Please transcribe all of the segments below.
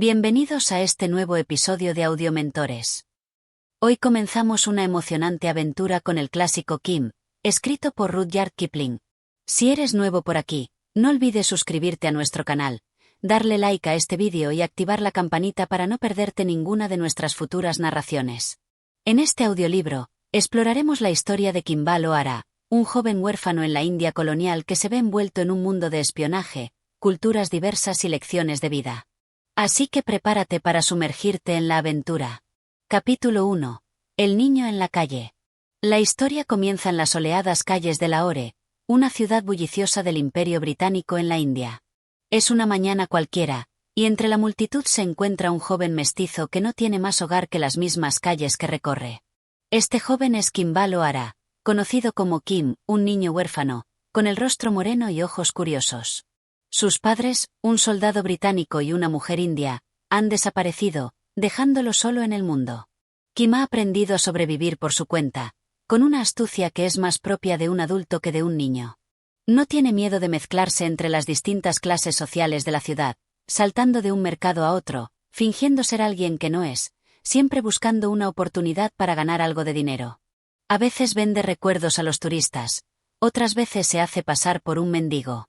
Bienvenidos a este nuevo episodio de Audiomentores. Hoy comenzamos una emocionante aventura con el clásico Kim, escrito por Rudyard Kipling. Si eres nuevo por aquí, no olvides suscribirte a nuestro canal, darle like a este vídeo y activar la campanita para no perderte ninguna de nuestras futuras narraciones. En este audiolibro, exploraremos la historia de Kimball O'Hara, un joven huérfano en la India colonial que se ve envuelto en un mundo de espionaje, culturas diversas y lecciones de vida. Así que prepárate para sumergirte en la aventura. Capítulo 1. El niño en la calle. La historia comienza en las soleadas calles de Lahore, una ciudad bulliciosa del Imperio Británico en la India. Es una mañana cualquiera, y entre la multitud se encuentra un joven mestizo que no tiene más hogar que las mismas calles que recorre. Este joven es Kimball O'Hara, conocido como Kim, un niño huérfano, con el rostro moreno y ojos curiosos. Sus padres, un soldado británico y una mujer india, han desaparecido, dejándolo solo en el mundo. Kim ha aprendido a sobrevivir por su cuenta, con una astucia que es más propia de un adulto que de un niño. No tiene miedo de mezclarse entre las distintas clases sociales de la ciudad, saltando de un mercado a otro, fingiendo ser alguien que no es, siempre buscando una oportunidad para ganar algo de dinero. A veces vende recuerdos a los turistas, otras veces se hace pasar por un mendigo.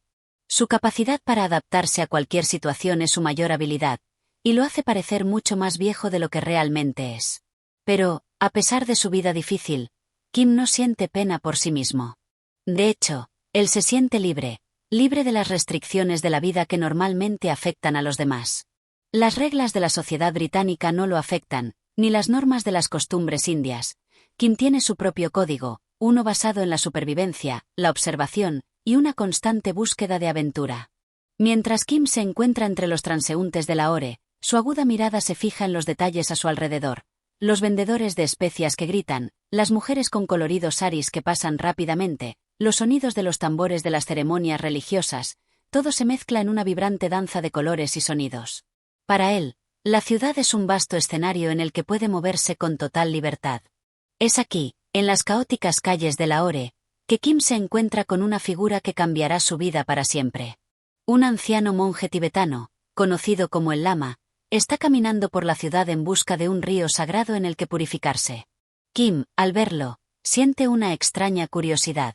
Su capacidad para adaptarse a cualquier situación es su mayor habilidad, y lo hace parecer mucho más viejo de lo que realmente es. Pero, a pesar de su vida difícil, Kim no siente pena por sí mismo. De hecho, él se siente libre de las restricciones de la vida que normalmente afectan a los demás. Las reglas de la sociedad británica no lo afectan, ni las normas de las costumbres indias. Kim tiene su propio código, uno basado en la supervivencia, la observación, y una constante búsqueda de aventura. Mientras Kim se encuentra entre los transeúntes de Lahore, su aguda mirada se fija en los detalles a su alrededor. Los vendedores de especias que gritan, las mujeres con coloridos saris que pasan rápidamente, los sonidos de los tambores de las ceremonias religiosas, todo se mezcla en una vibrante danza de colores y sonidos. Para él, la ciudad es un vasto escenario en el que puede moverse con total libertad. Es aquí, en las caóticas calles de Lahore, que Kim se encuentra con una figura que cambiará su vida para siempre. Un anciano monje tibetano, conocido como el Lama, está caminando por la ciudad en busca de un río sagrado en el que purificarse. Kim, al verlo, siente una extraña curiosidad.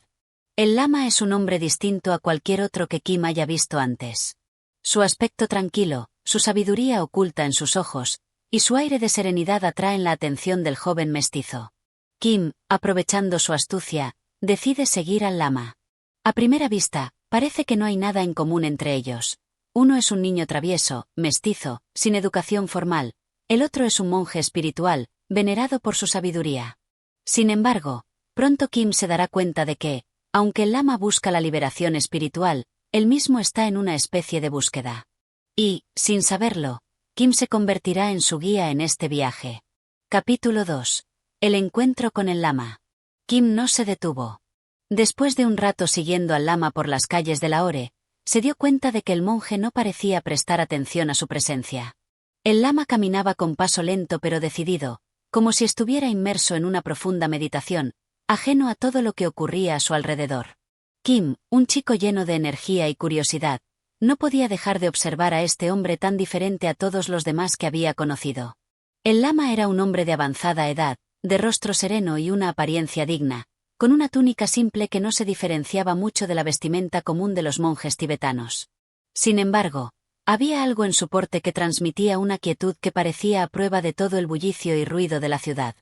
El Lama es un hombre distinto a cualquier otro que Kim haya visto antes. Su aspecto tranquilo, su sabiduría oculta en sus ojos, y su aire de serenidad atraen la atención del joven mestizo. Kim, aprovechando su astucia, decide seguir al Lama. A primera vista, parece que no hay nada en común entre ellos. Uno es un niño travieso, mestizo, sin educación formal. El otro es un monje espiritual, venerado por su sabiduría. Sin embargo, pronto Kim se dará cuenta de que, aunque el Lama busca la liberación espiritual, él mismo está en una especie de búsqueda. Y, sin saberlo, Kim se convertirá en su guía en este viaje. Capítulo 2. El encuentro con el Lama. Kim no se detuvo. Después de un rato siguiendo al Lama por las calles de Lahore, se dio cuenta de que el monje no parecía prestar atención a su presencia. El Lama caminaba con paso lento pero decidido, como si estuviera inmerso en una profunda meditación, ajeno a todo lo que ocurría a su alrededor. Kim, un chico lleno de energía y curiosidad, no podía dejar de observar a este hombre tan diferente a todos los demás que había conocido. El Lama era un hombre de avanzada edad, de rostro sereno y una apariencia digna, con una túnica simple que no se diferenciaba mucho de la vestimenta común de los monjes tibetanos. Sin embargo, había algo en su porte que transmitía una quietud que parecía a prueba de todo el bullicio y ruido de la ciudad.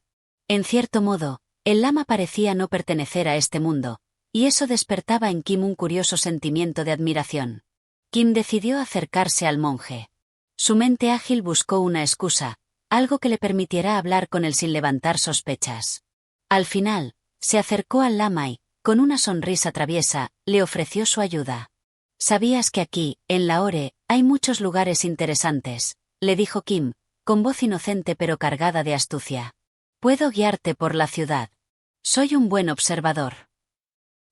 En cierto modo, el Lama parecía no pertenecer a este mundo, y eso despertaba en Kim un curioso sentimiento de admiración. Kim decidió acercarse al monje. Su mente ágil buscó una excusa, algo que le permitiera hablar con él sin levantar sospechas. Al final, se acercó al Lama y, con una sonrisa traviesa, le ofreció su ayuda. «¿Sabías que aquí, en Lahore, hay muchos lugares interesantes?», le dijo Kim, con voz inocente pero cargada de astucia. «Puedo guiarte por la ciudad. Soy un buen observador».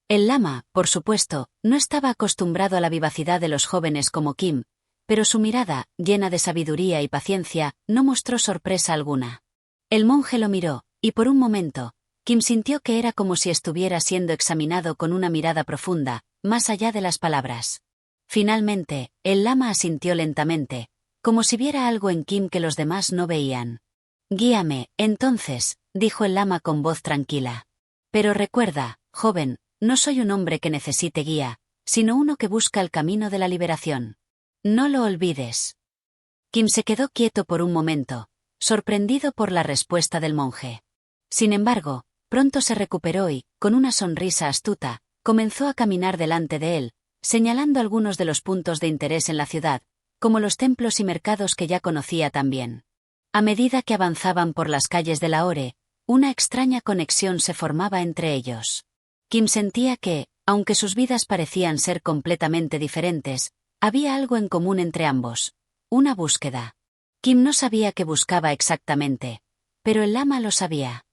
El Lama, por supuesto, no estaba acostumbrado a la vivacidad de los jóvenes como Kim, pero su mirada, llena de sabiduría y paciencia, no mostró sorpresa alguna. El monje lo miró, y por un momento, Kim sintió que era como si estuviera siendo examinado con una mirada profunda, más allá de las palabras. Finalmente, el Lama asintió lentamente, como si viera algo en Kim que los demás no veían. «Guíame, entonces», dijo el lama con voz tranquila. «Pero recuerda, joven, no soy un hombre que necesite guía, sino uno que busca el camino de la liberación. No lo olvides». Kim se quedó quieto por un momento, sorprendido por la respuesta del monje. Sin embargo, pronto se recuperó y, con una sonrisa astuta, comenzó a caminar delante de él, señalando algunos de los puntos de interés en la ciudad, como los templos y mercados que ya conocía tan bien. A medida que avanzaban por las calles de Lahore, una extraña conexión se formaba entre ellos. Kim sentía que, aunque sus vidas parecían ser completamente diferentes, había algo en común entre ambos: una búsqueda. Kim no sabía qué buscaba exactamente, pero el lama lo sabía.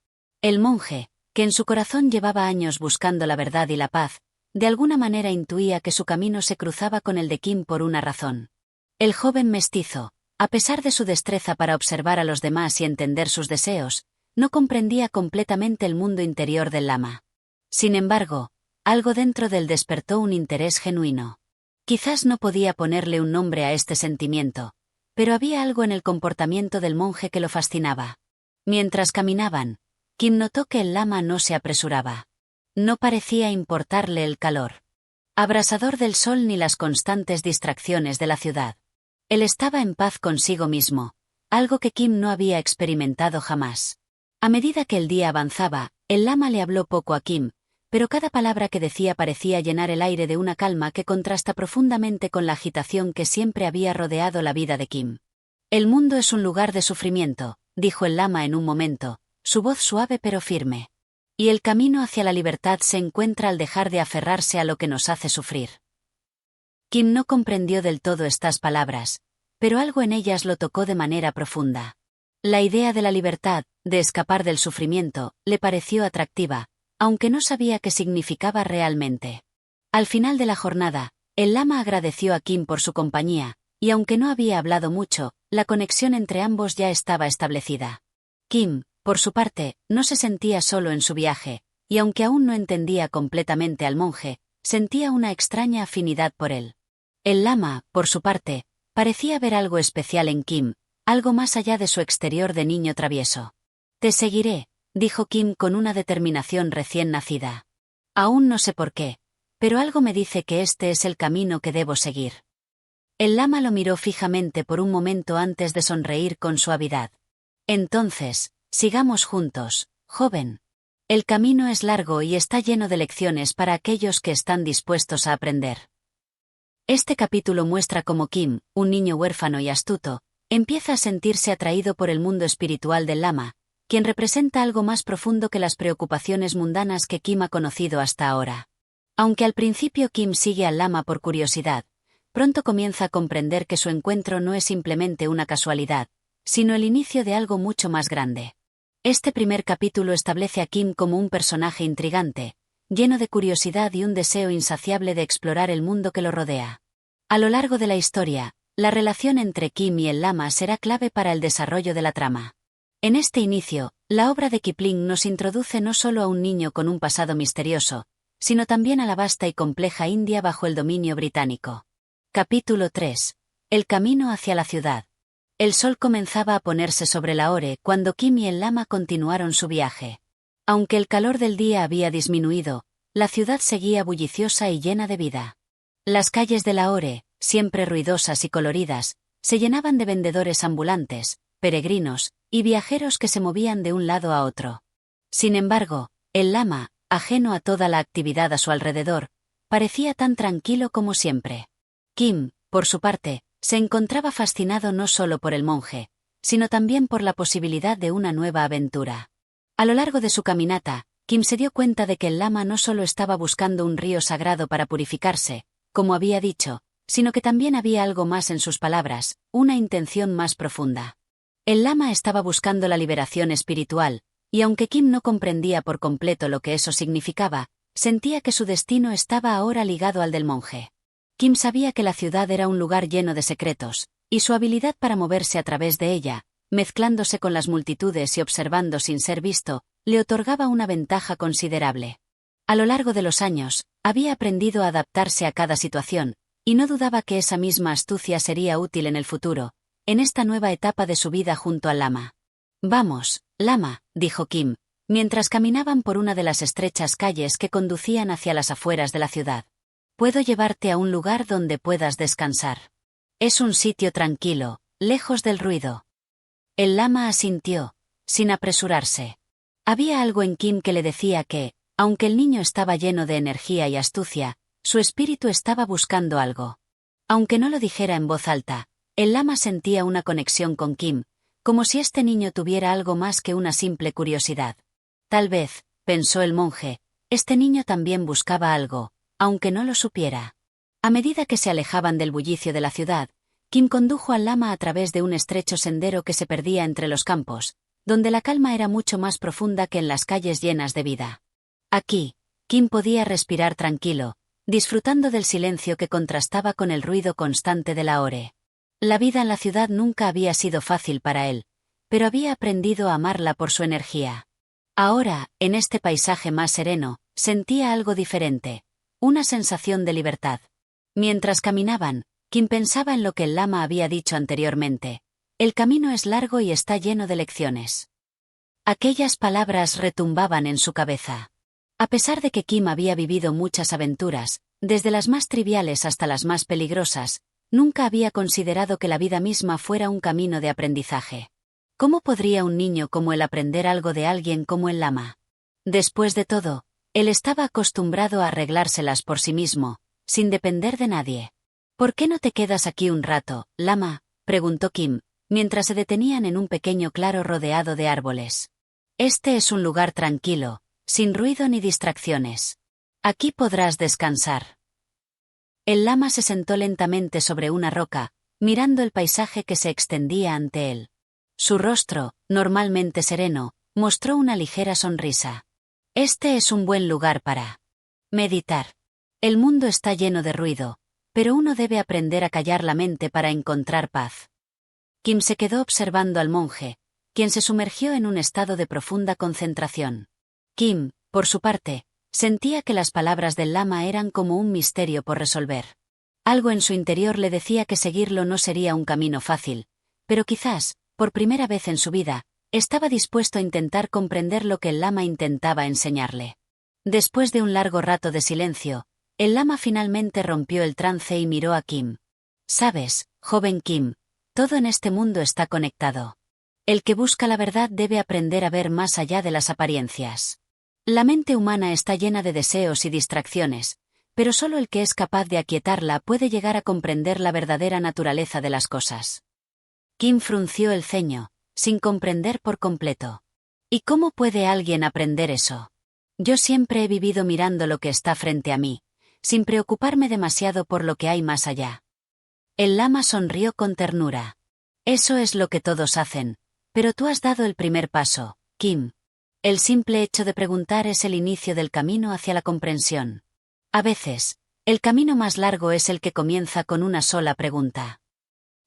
El monje, que en su corazón llevaba años buscando la verdad y la paz, de alguna manera intuía que su camino se cruzaba con el de Kim por una razón. El joven mestizo, a pesar de su destreza para observar a los demás y entender sus deseos, no comprendía completamente el mundo interior del lama. Sin embargo, algo dentro de él despertó un interés genuino. Quizás no podía ponerle un nombre a este sentimiento, pero había algo en el comportamiento del monje que lo fascinaba. Mientras caminaban, Kim notó que el lama no se apresuraba. No parecía importarle el calor abrasador del sol ni las constantes distracciones de la ciudad. Él estaba en paz consigo mismo, algo que Kim no había experimentado jamás. A medida que el día avanzaba, el lama le habló poco a Kim, pero cada palabra que decía parecía llenar el aire de una calma que contrasta profundamente con la agitación que siempre había rodeado la vida de Kim. «El mundo es un lugar de sufrimiento», dijo el lama en un momento, su voz suave pero firme. «Y el camino hacia la libertad se encuentra al dejar de aferrarse a lo que nos hace sufrir». Kim no comprendió del todo estas palabras, pero algo en ellas lo tocó de manera profunda. La idea de la libertad, de escapar del sufrimiento, le pareció atractiva, aunque no sabía qué significaba realmente. Al final de la jornada, el lama agradeció a Kim por su compañía, y aunque no había hablado mucho, la conexión entre ambos ya estaba establecida. Kim, por su parte, no se sentía solo en su viaje, y aunque aún no entendía completamente al monje, sentía una extraña afinidad por él. El lama, por su parte, parecía ver algo especial en Kim, algo más allá de su exterior de niño travieso. «Te seguiré», dijo Kim con una determinación recién nacida. «Aún no sé por qué, pero algo me dice que este es el camino que debo seguir». El lama lo miró fijamente por un momento antes de sonreír con suavidad. «Entonces, sigamos juntos, joven. El camino es largo y está lleno de lecciones para aquellos que están dispuestos a aprender». Este capítulo muestra cómo Kim, un niño huérfano y astuto, empieza a sentirse atraído por el mundo espiritual del lama, quien representa algo más profundo que las preocupaciones mundanas que Kim ha conocido hasta ahora. Aunque al principio Kim sigue al lama por curiosidad, pronto comienza a comprender que su encuentro no es simplemente una casualidad, sino el inicio de algo mucho más grande. Este primer capítulo establece a Kim como un personaje intrigante, lleno de curiosidad y un deseo insaciable de explorar el mundo que lo rodea. A lo largo de la historia, la relación entre Kim y el lama será clave para el desarrollo de la trama. En este inicio, la obra de Kipling nos introduce no solo a un niño con un pasado misterioso, sino también a la vasta y compleja India bajo el dominio británico. Capítulo 3. El camino hacia la ciudad. El sol comenzaba a ponerse sobre Lahore cuando Kim y el lama continuaron su viaje. Aunque el calor del día había disminuido, la ciudad seguía bulliciosa y llena de vida. Las calles de Lahore, siempre ruidosas y coloridas, se llenaban de vendedores ambulantes, peregrinos, y viajeros que se movían de un lado a otro. Sin embargo, el lama, ajeno a toda la actividad a su alrededor, parecía tan tranquilo como siempre. Kim, por su parte, se encontraba fascinado no solo por el monje, sino también por la posibilidad de una nueva aventura. A lo largo de su caminata, Kim se dio cuenta de que el lama no solo estaba buscando un río sagrado para purificarse, como había dicho, sino que también había algo más en sus palabras, una intención más profunda. El lama estaba buscando la liberación espiritual, y aunque Kim no comprendía por completo lo que eso significaba, sentía que su destino estaba ahora ligado al del monje. Kim sabía que la ciudad era un lugar lleno de secretos, y su habilidad para moverse a través de ella, mezclándose con las multitudes y observando sin ser visto, le otorgaba una ventaja considerable. A lo largo de los años, había aprendido a adaptarse a cada situación, y no dudaba que esa misma astucia sería útil en el futuro, en esta nueva etapa de su vida junto al lama. Vamos, lama, dijo Kim, mientras caminaban por una de las estrechas calles que conducían hacia las afueras de la ciudad. Puedo llevarte a un lugar donde puedas descansar. Es un sitio tranquilo, lejos del ruido. El lama asintió, sin apresurarse. Había algo en Kim que le decía que, aunque el niño estaba lleno de energía y astucia, su espíritu estaba buscando algo. Aunque no lo dijera en voz alta, el lama sentía una conexión con Kim, como si este niño tuviera algo más que una simple curiosidad. Tal vez, pensó el monje, este niño también buscaba algo, aunque no lo supiera. A medida que se alejaban del bullicio de la ciudad, Kim condujo al lama a través de un estrecho sendero que se perdía entre los campos, donde la calma era mucho más profunda que en las calles llenas de vida. Aquí, Kim podía respirar tranquilo, disfrutando del silencio que contrastaba con el ruido constante de la hora. La vida en la ciudad nunca había sido fácil para él, pero había aprendido a amarla por su energía. Ahora, en este paisaje más sereno, sentía algo diferente, una sensación de libertad. Mientras caminaban, Kim pensaba en lo que el lama había dicho anteriormente. El camino es largo y está lleno de lecciones. Aquellas palabras retumbaban en su cabeza. A pesar de que Kim había vivido muchas aventuras, desde las más triviales hasta las más peligrosas, nunca había considerado que la vida misma fuera un camino de aprendizaje. ¿Cómo podría un niño como él aprender algo de alguien como el lama? Después de todo, él estaba acostumbrado a arreglárselas por sí mismo, sin depender de nadie. ¿Por qué no te quedas aquí un rato, lama?, preguntó Kim, mientras se detenían en un pequeño claro rodeado de árboles. Este es un lugar tranquilo, sin ruido ni distracciones. Aquí podrás descansar. El lama se sentó lentamente sobre una roca, mirando el paisaje que se extendía ante él. Su rostro, normalmente sereno, mostró una ligera sonrisa. Este es un buen lugar para meditar. El mundo está lleno de ruido, pero uno debe aprender a callar la mente para encontrar paz. Kim se quedó observando al monje, quien se sumergió en un estado de profunda concentración. Kim, por su parte, sentía que las palabras del lama eran como un misterio por resolver. Algo en su interior le decía que seguirlo no sería un camino fácil, pero quizás, por primera vez en su vida, estaba dispuesto a intentar comprender lo que el lama intentaba enseñarle. Después de un largo rato de silencio, el lama finalmente rompió el trance y miró a Kim. Sabes, joven Kim, todo en este mundo está conectado. El que busca la verdad debe aprender a ver más allá de las apariencias. La mente humana está llena de deseos y distracciones, pero solo el que es capaz de aquietarla puede llegar a comprender la verdadera naturaleza de las cosas. Kim frunció el ceño, sin comprender por completo. ¿Y cómo puede alguien aprender eso? Yo siempre he vivido mirando lo que está frente a mí, sin preocuparme demasiado por lo que hay más allá. El lama sonrió con ternura. Eso es lo que todos hacen, pero tú has dado el primer paso, Kim. El simple hecho de preguntar es el inicio del camino hacia la comprensión. A veces, el camino más largo es el que comienza con una sola pregunta.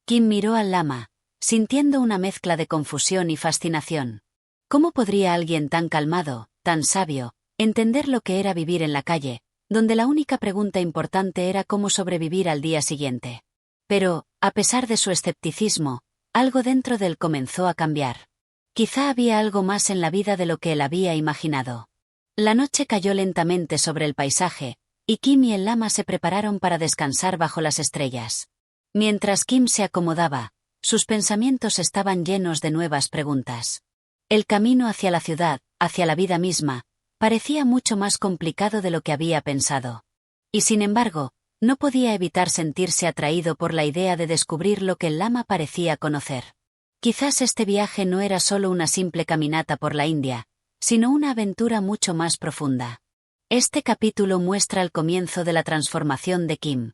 Kim miró al lama, sintiendo una mezcla de confusión y fascinación. ¿Cómo podría alguien tan calmado, tan sabio, entender lo que era vivir en la calle, donde la única pregunta importante era cómo sobrevivir al día siguiente? Pero, a pesar de su escepticismo, algo dentro de él comenzó a cambiar. Quizá había algo más en la vida de lo que él había imaginado. La noche cayó lentamente sobre el paisaje, y Kim y el lama se prepararon para descansar bajo las estrellas. Mientras Kim se acomodaba, sus pensamientos estaban llenos de nuevas preguntas. El camino hacia la ciudad, hacia la vida misma, parecía mucho más complicado de lo que había pensado. Y sin embargo, no podía evitar sentirse atraído por la idea de descubrir lo que el lama parecía conocer. Quizás este viaje no era solo una simple caminata por la India, sino una aventura mucho más profunda. Este capítulo muestra el comienzo de la transformación de Kim.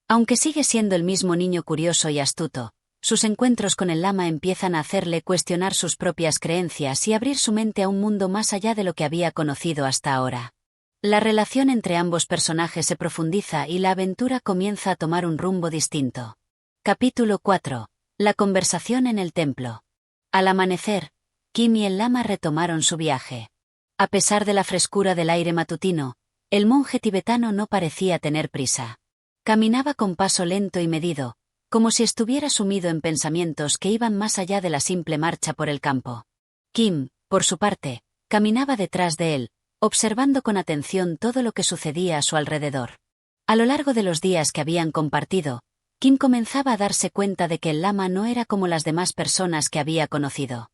Aunque sigue siendo el mismo niño curioso y astuto, sus encuentros con el lama empiezan a hacerle cuestionar sus propias creencias y abrir su mente a un mundo más allá de lo que había conocido hasta ahora. La relación entre ambos personajes se profundiza y la aventura comienza a tomar un rumbo distinto. Capítulo 4. La conversación en el templo. Al amanecer, Kim y el lama retomaron su viaje. A pesar de la frescura del aire matutino, el monje tibetano no parecía tener prisa. Caminaba con paso lento y medido, como si estuviera sumido en pensamientos que iban más allá de la simple marcha por el campo. Kim, por su parte, caminaba detrás de él, observando con atención todo lo que sucedía a su alrededor. A lo largo de los días que habían compartido, Kim comenzaba a darse cuenta de que el lama no era como las demás personas que había conocido.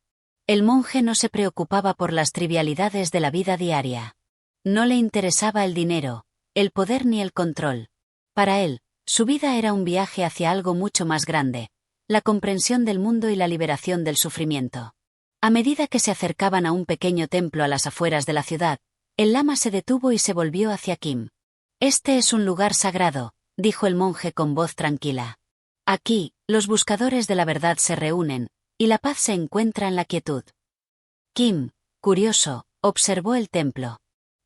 El monje no se preocupaba por las trivialidades de la vida diaria. No le interesaba el dinero, el poder ni el control. Para él, su vida era un viaje hacia algo mucho más grande, la comprensión del mundo y la liberación del sufrimiento. A medida que se acercaban a un pequeño templo a las afueras de la ciudad, el lama se detuvo y se volvió hacia Kim. «Este es un lugar sagrado», dijo el monje con voz tranquila. «Aquí, los buscadores de la verdad se reúnen, y la paz se encuentra en la quietud». Kim, curioso, observó el templo.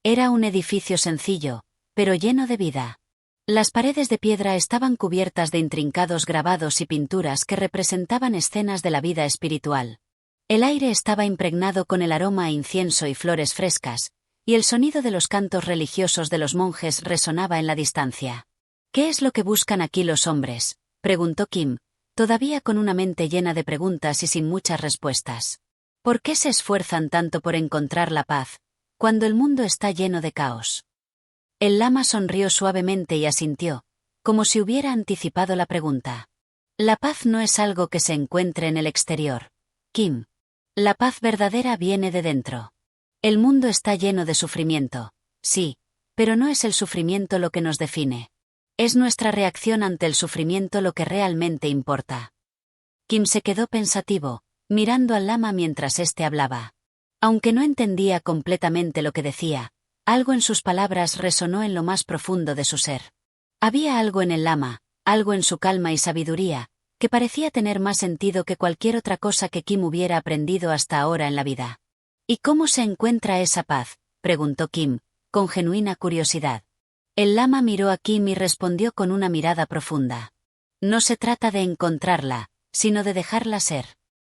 Era un edificio sencillo, pero lleno de vida. Las paredes de piedra estaban cubiertas de intrincados grabados y pinturas que representaban escenas de la vida espiritual. El aire estaba impregnado con el aroma a incienso y flores frescas, y el sonido de los cantos religiosos de los monjes resonaba en la distancia. «¿Qué es lo que buscan aquí los hombres?», preguntó Kim, todavía con una mente llena de preguntas y sin muchas respuestas. «¿Por qué se esfuerzan tanto por encontrar la paz, cuando el mundo está lleno de caos?». El lama sonrió suavemente y asintió, como si hubiera anticipado la pregunta. «La paz no es algo que se encuentre en el exterior, Kim. La paz verdadera viene de dentro. El mundo está lleno de sufrimiento, sí, pero no es el sufrimiento lo que nos define. Es nuestra reacción ante el sufrimiento lo que realmente importa». Kim se quedó pensativo, mirando al lama mientras éste hablaba. Aunque no entendía completamente lo que decía, algo en sus palabras resonó en lo más profundo de su ser. Había algo en el lama, algo en su calma y sabiduría, que parecía tener más sentido que cualquier otra cosa que Kim hubiera aprendido hasta ahora en la vida. «¿Y cómo se encuentra esa paz?», preguntó Kim, con genuina curiosidad. El lama miró a Kim y respondió con una mirada profunda. «No se trata de encontrarla, sino de dejarla ser.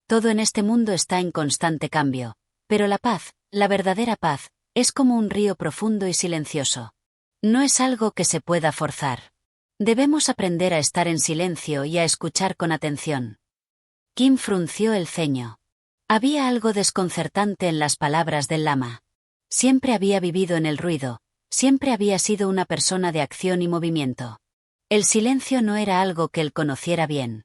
Todo en este mundo está en constante cambio, pero la paz, la verdadera paz, es como un río profundo y silencioso. No es algo que se pueda forzar. Debemos aprender a estar en silencio y a escuchar con atención». Kim frunció el ceño. Había algo desconcertante en las palabras del lama. Siempre había vivido en el ruido, siempre había sido una persona de acción y movimiento. El silencio no era algo que él conociera bien.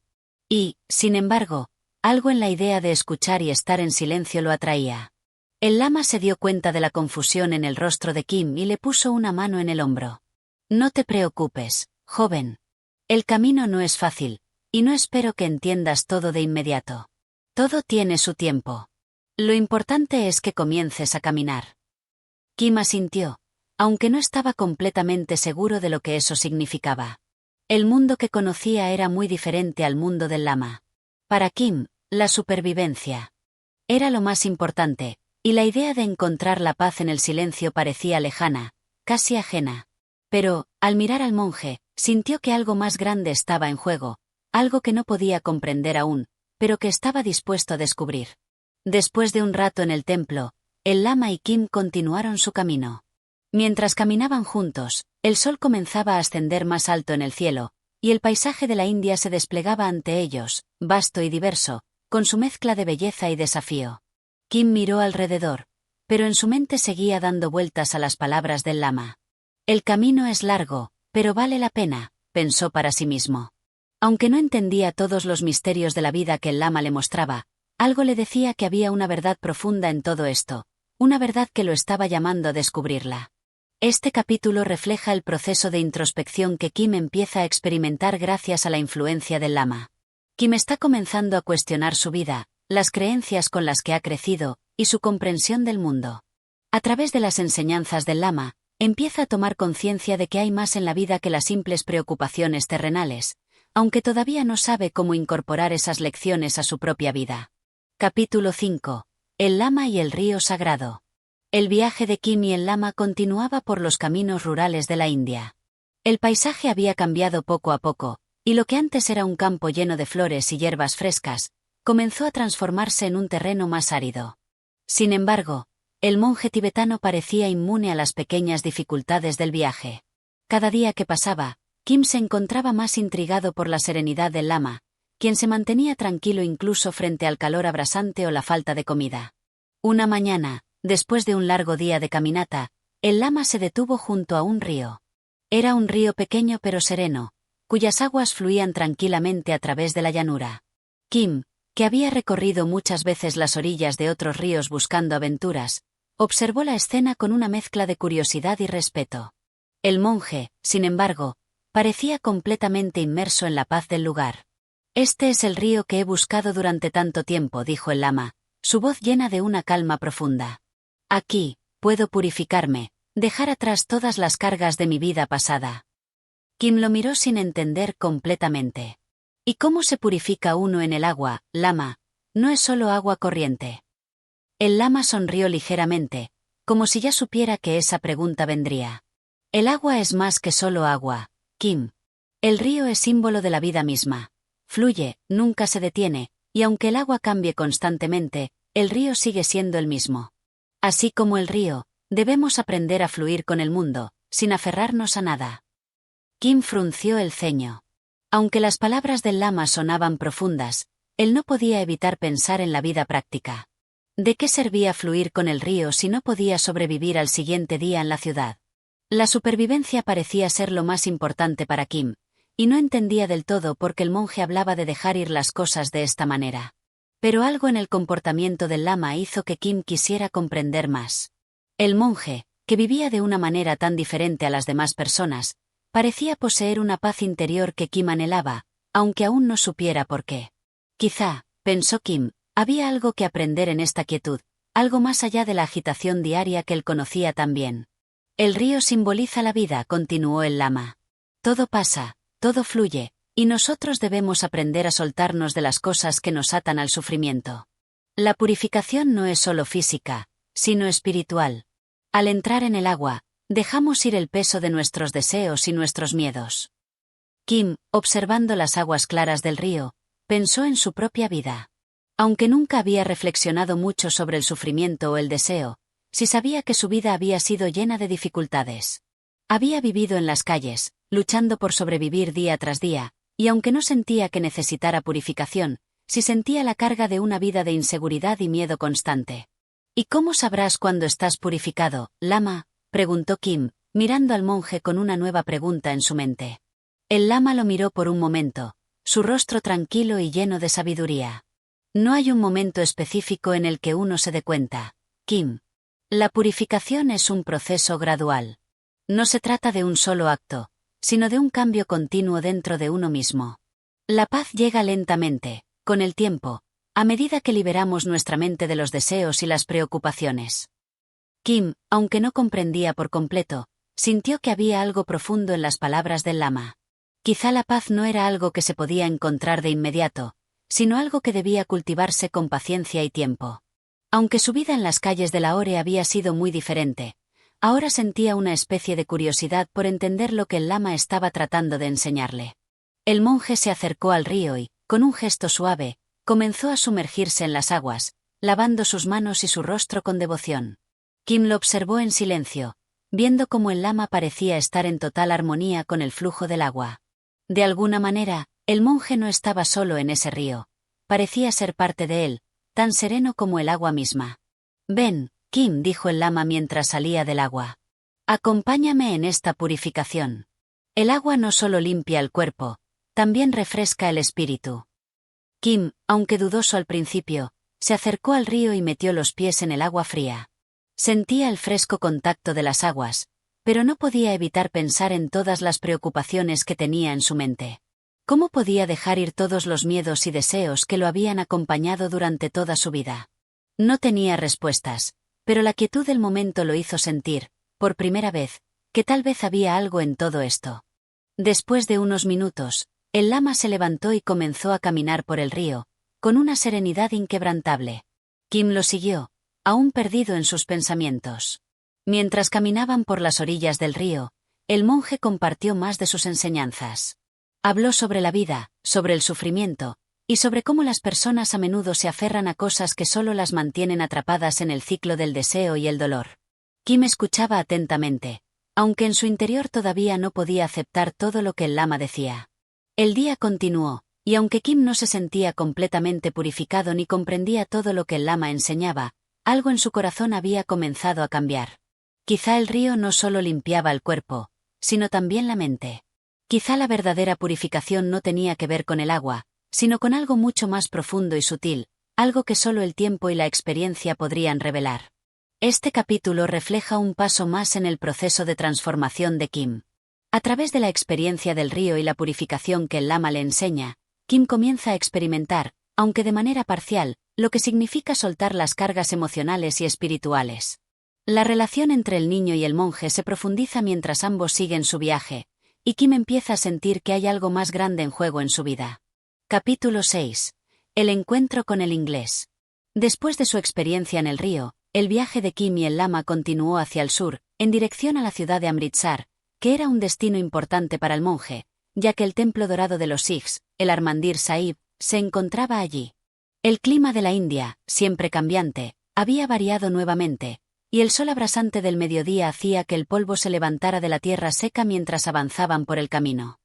Y, sin embargo, algo en la idea de escuchar y estar en silencio lo atraía. El lama se dio cuenta de la confusión en el rostro de Kim y le puso una mano en el hombro. «No te preocupes, joven. El camino no es fácil, y no espero que entiendas todo de inmediato. Todo tiene su tiempo. Lo importante es que comiences a caminar». Kim asintió, aunque no estaba completamente seguro de lo que eso significaba. El mundo que conocía era muy diferente al mundo del lama. Para Kim, la supervivencia era lo más importante, y la idea de encontrar la paz en el silencio parecía lejana, casi ajena. Pero, al mirar al monje, sintió que algo más grande estaba en juego, algo que no podía comprender aún, pero que estaba dispuesto a descubrir. Después de un rato en el templo, el lama y Kim continuaron su camino. Mientras caminaban juntos, el sol comenzaba a ascender más alto en el cielo, y el paisaje de la India se desplegaba ante ellos, vasto y diverso, con su mezcla de belleza y desafío. Kim miró alrededor, pero en su mente seguía dando vueltas a las palabras del lama. «El camino es largo, pero vale la pena», pensó para sí mismo. Aunque no entendía todos los misterios de la vida que el lama le mostraba, algo le decía que había una verdad profunda en todo esto, una verdad que lo estaba llamando a descubrirla. Este capítulo refleja el proceso de introspección que Kim empieza a experimentar gracias a la influencia del lama. Kim está comenzando a cuestionar su vida, las creencias con las que ha crecido, y su comprensión del mundo. A través de las enseñanzas del lama, empieza a tomar conciencia de que hay más en la vida que las simples preocupaciones terrenales, aunque todavía no sabe cómo incorporar esas lecciones a su propia vida. Capítulo 5. El lama y el río sagrado. El viaje de Kim y el lama continuaba por los caminos rurales de la India. El paisaje había cambiado poco a poco, y lo que antes era un campo lleno de flores y hierbas frescas, comenzó a transformarse en un terreno más árido. Sin embargo, el monje tibetano parecía inmune a las pequeñas dificultades del viaje. Cada día que pasaba, Kim se encontraba más intrigado por la serenidad del lama, quien se mantenía tranquilo incluso frente al calor abrasante o la falta de comida. Una mañana, después de un largo día de caminata, el lama se detuvo junto a un río. Era un río pequeño pero sereno, cuyas aguas fluían tranquilamente a través de la llanura. Kim, que había recorrido muchas veces las orillas de otros ríos buscando aventuras, observó la escena con una mezcla de curiosidad y respeto. El monje, sin embargo, parecía completamente inmerso en la paz del lugar. «Este es el río que he buscado durante tanto tiempo», dijo el lama, su voz llena de una calma profunda. «Aquí, puedo purificarme, dejar atrás todas las cargas de mi vida pasada». Kim lo miró sin entender completamente. «¿Y cómo se purifica uno en el agua, lama? No es solo agua corriente». El lama sonrió ligeramente, como si ya supiera que esa pregunta vendría. «El agua es más que solo agua, Kim. El río es símbolo de la vida misma. Fluye, nunca se detiene, y aunque el agua cambie constantemente, el río sigue siendo el mismo. Así como el río, debemos aprender a fluir con el mundo, sin aferrarnos a nada». Kim frunció el ceño. Aunque las palabras del lama sonaban profundas, él no podía evitar pensar en la vida práctica. ¿De qué servía fluir con el río si no podía sobrevivir al siguiente día en la ciudad? La supervivencia parecía ser lo más importante para Kim, y no entendía del todo por qué el monje hablaba de dejar ir las cosas de esta manera. Pero algo en el comportamiento del lama hizo que Kim quisiera comprender más. El monje, que vivía de una manera tan diferente a las demás personas, parecía poseer una paz interior que Kim anhelaba, aunque aún no supiera por qué. Quizá, pensó Kim, había algo que aprender en esta quietud, algo más allá de la agitación diaria que él conocía tan bien. «El río simboliza la vida», continuó el lama. «Todo pasa, todo fluye, y nosotros debemos aprender a soltarnos de las cosas que nos atan al sufrimiento. La purificación no es solo física, sino espiritual. Al entrar en el agua, dejamos ir el peso de nuestros deseos y nuestros miedos». Kim, observando las aguas claras del río, pensó en su propia vida. Aunque nunca había reflexionado mucho sobre el sufrimiento o el deseo, sí sabía que su vida había sido llena de dificultades. Había vivido en las calles, luchando por sobrevivir día tras día, y aunque no sentía que necesitara purificación, sí sentía la carga de una vida de inseguridad y miedo constante. «¿Y cómo sabrás cuándo estás purificado, lama?», preguntó Kim, mirando al monje con una nueva pregunta en su mente. El lama lo miró por un momento, su rostro tranquilo y lleno de sabiduría. «No hay un momento específico en el que uno se dé cuenta, Kim. La purificación es un proceso gradual. No se trata de un solo acto, sino de un cambio continuo dentro de uno mismo. La paz llega lentamente, con el tiempo, a medida que liberamos nuestra mente de los deseos y las preocupaciones». Kim, aunque no comprendía por completo, sintió que había algo profundo en las palabras del lama. Quizá la paz no era algo que se podía encontrar de inmediato, sino algo que debía cultivarse con paciencia y tiempo. Aunque su vida en las calles de Lahore había sido muy diferente, ahora sentía una especie de curiosidad por entender lo que el lama estaba tratando de enseñarle. El monje se acercó al río y, con un gesto suave, comenzó a sumergirse en las aguas, lavando sus manos y su rostro con devoción. Kim lo observó en silencio, viendo cómo el lama parecía estar en total armonía con el flujo del agua. De alguna manera, el monje no estaba solo en ese río, parecía ser parte de él, tan sereno como el agua misma. «Ven, Kim», dijo el lama mientras salía del agua. «Acompáñame en esta purificación. El agua no solo limpia el cuerpo, también refresca el espíritu». Kim, aunque dudoso al principio, se acercó al río y metió los pies en el agua fría. Sentía el fresco contacto de las aguas, pero no podía evitar pensar en todas las preocupaciones que tenía en su mente. ¿Cómo podía dejar ir todos los miedos y deseos que lo habían acompañado durante toda su vida? No tenía respuestas, pero la quietud del momento lo hizo sentir, por primera vez, que tal vez había algo en todo esto. Después de unos minutos, el lama se levantó y comenzó a caminar por el río, con una serenidad inquebrantable. Kim lo siguió, aún perdido en sus pensamientos. Mientras caminaban por las orillas del río, el monje compartió más de sus enseñanzas. Habló sobre la vida, sobre el sufrimiento, y sobre cómo las personas a menudo se aferran a cosas que solo las mantienen atrapadas en el ciclo del deseo y el dolor. Kim escuchaba atentamente, aunque en su interior todavía no podía aceptar todo lo que el lama decía. El día continuó, y aunque Kim no se sentía completamente purificado ni comprendía todo lo que el lama enseñaba, algo en su corazón había comenzado a cambiar. Quizá el río no solo limpiaba el cuerpo, sino también la mente. Quizá la verdadera purificación no tenía que ver con el agua, sino con algo mucho más profundo y sutil, algo que solo el tiempo y la experiencia podrían revelar. Este capítulo refleja un paso más en el proceso de transformación de Kim. A través de la experiencia del río y la purificación que el lama le enseña, Kim comienza a experimentar, aunque de manera parcial, lo que significa soltar las cargas emocionales y espirituales. La relación entre el niño y el monje se profundiza mientras ambos siguen su viaje, y Kim empieza a sentir que hay algo más grande en juego en su vida. Capítulo 6. El encuentro con el inglés. Después de su experiencia en el río, el viaje de Kim y el lama continuó hacia el sur, en dirección a la ciudad de Amritsar, que era un destino importante para el monje, ya que el templo dorado de los Sikhs, el Harmandir Sahib, se encontraba allí. El clima de la India, siempre cambiante, había variado nuevamente, y el sol abrasante del mediodía hacía que el polvo se levantara de la tierra seca mientras avanzaban por el camino.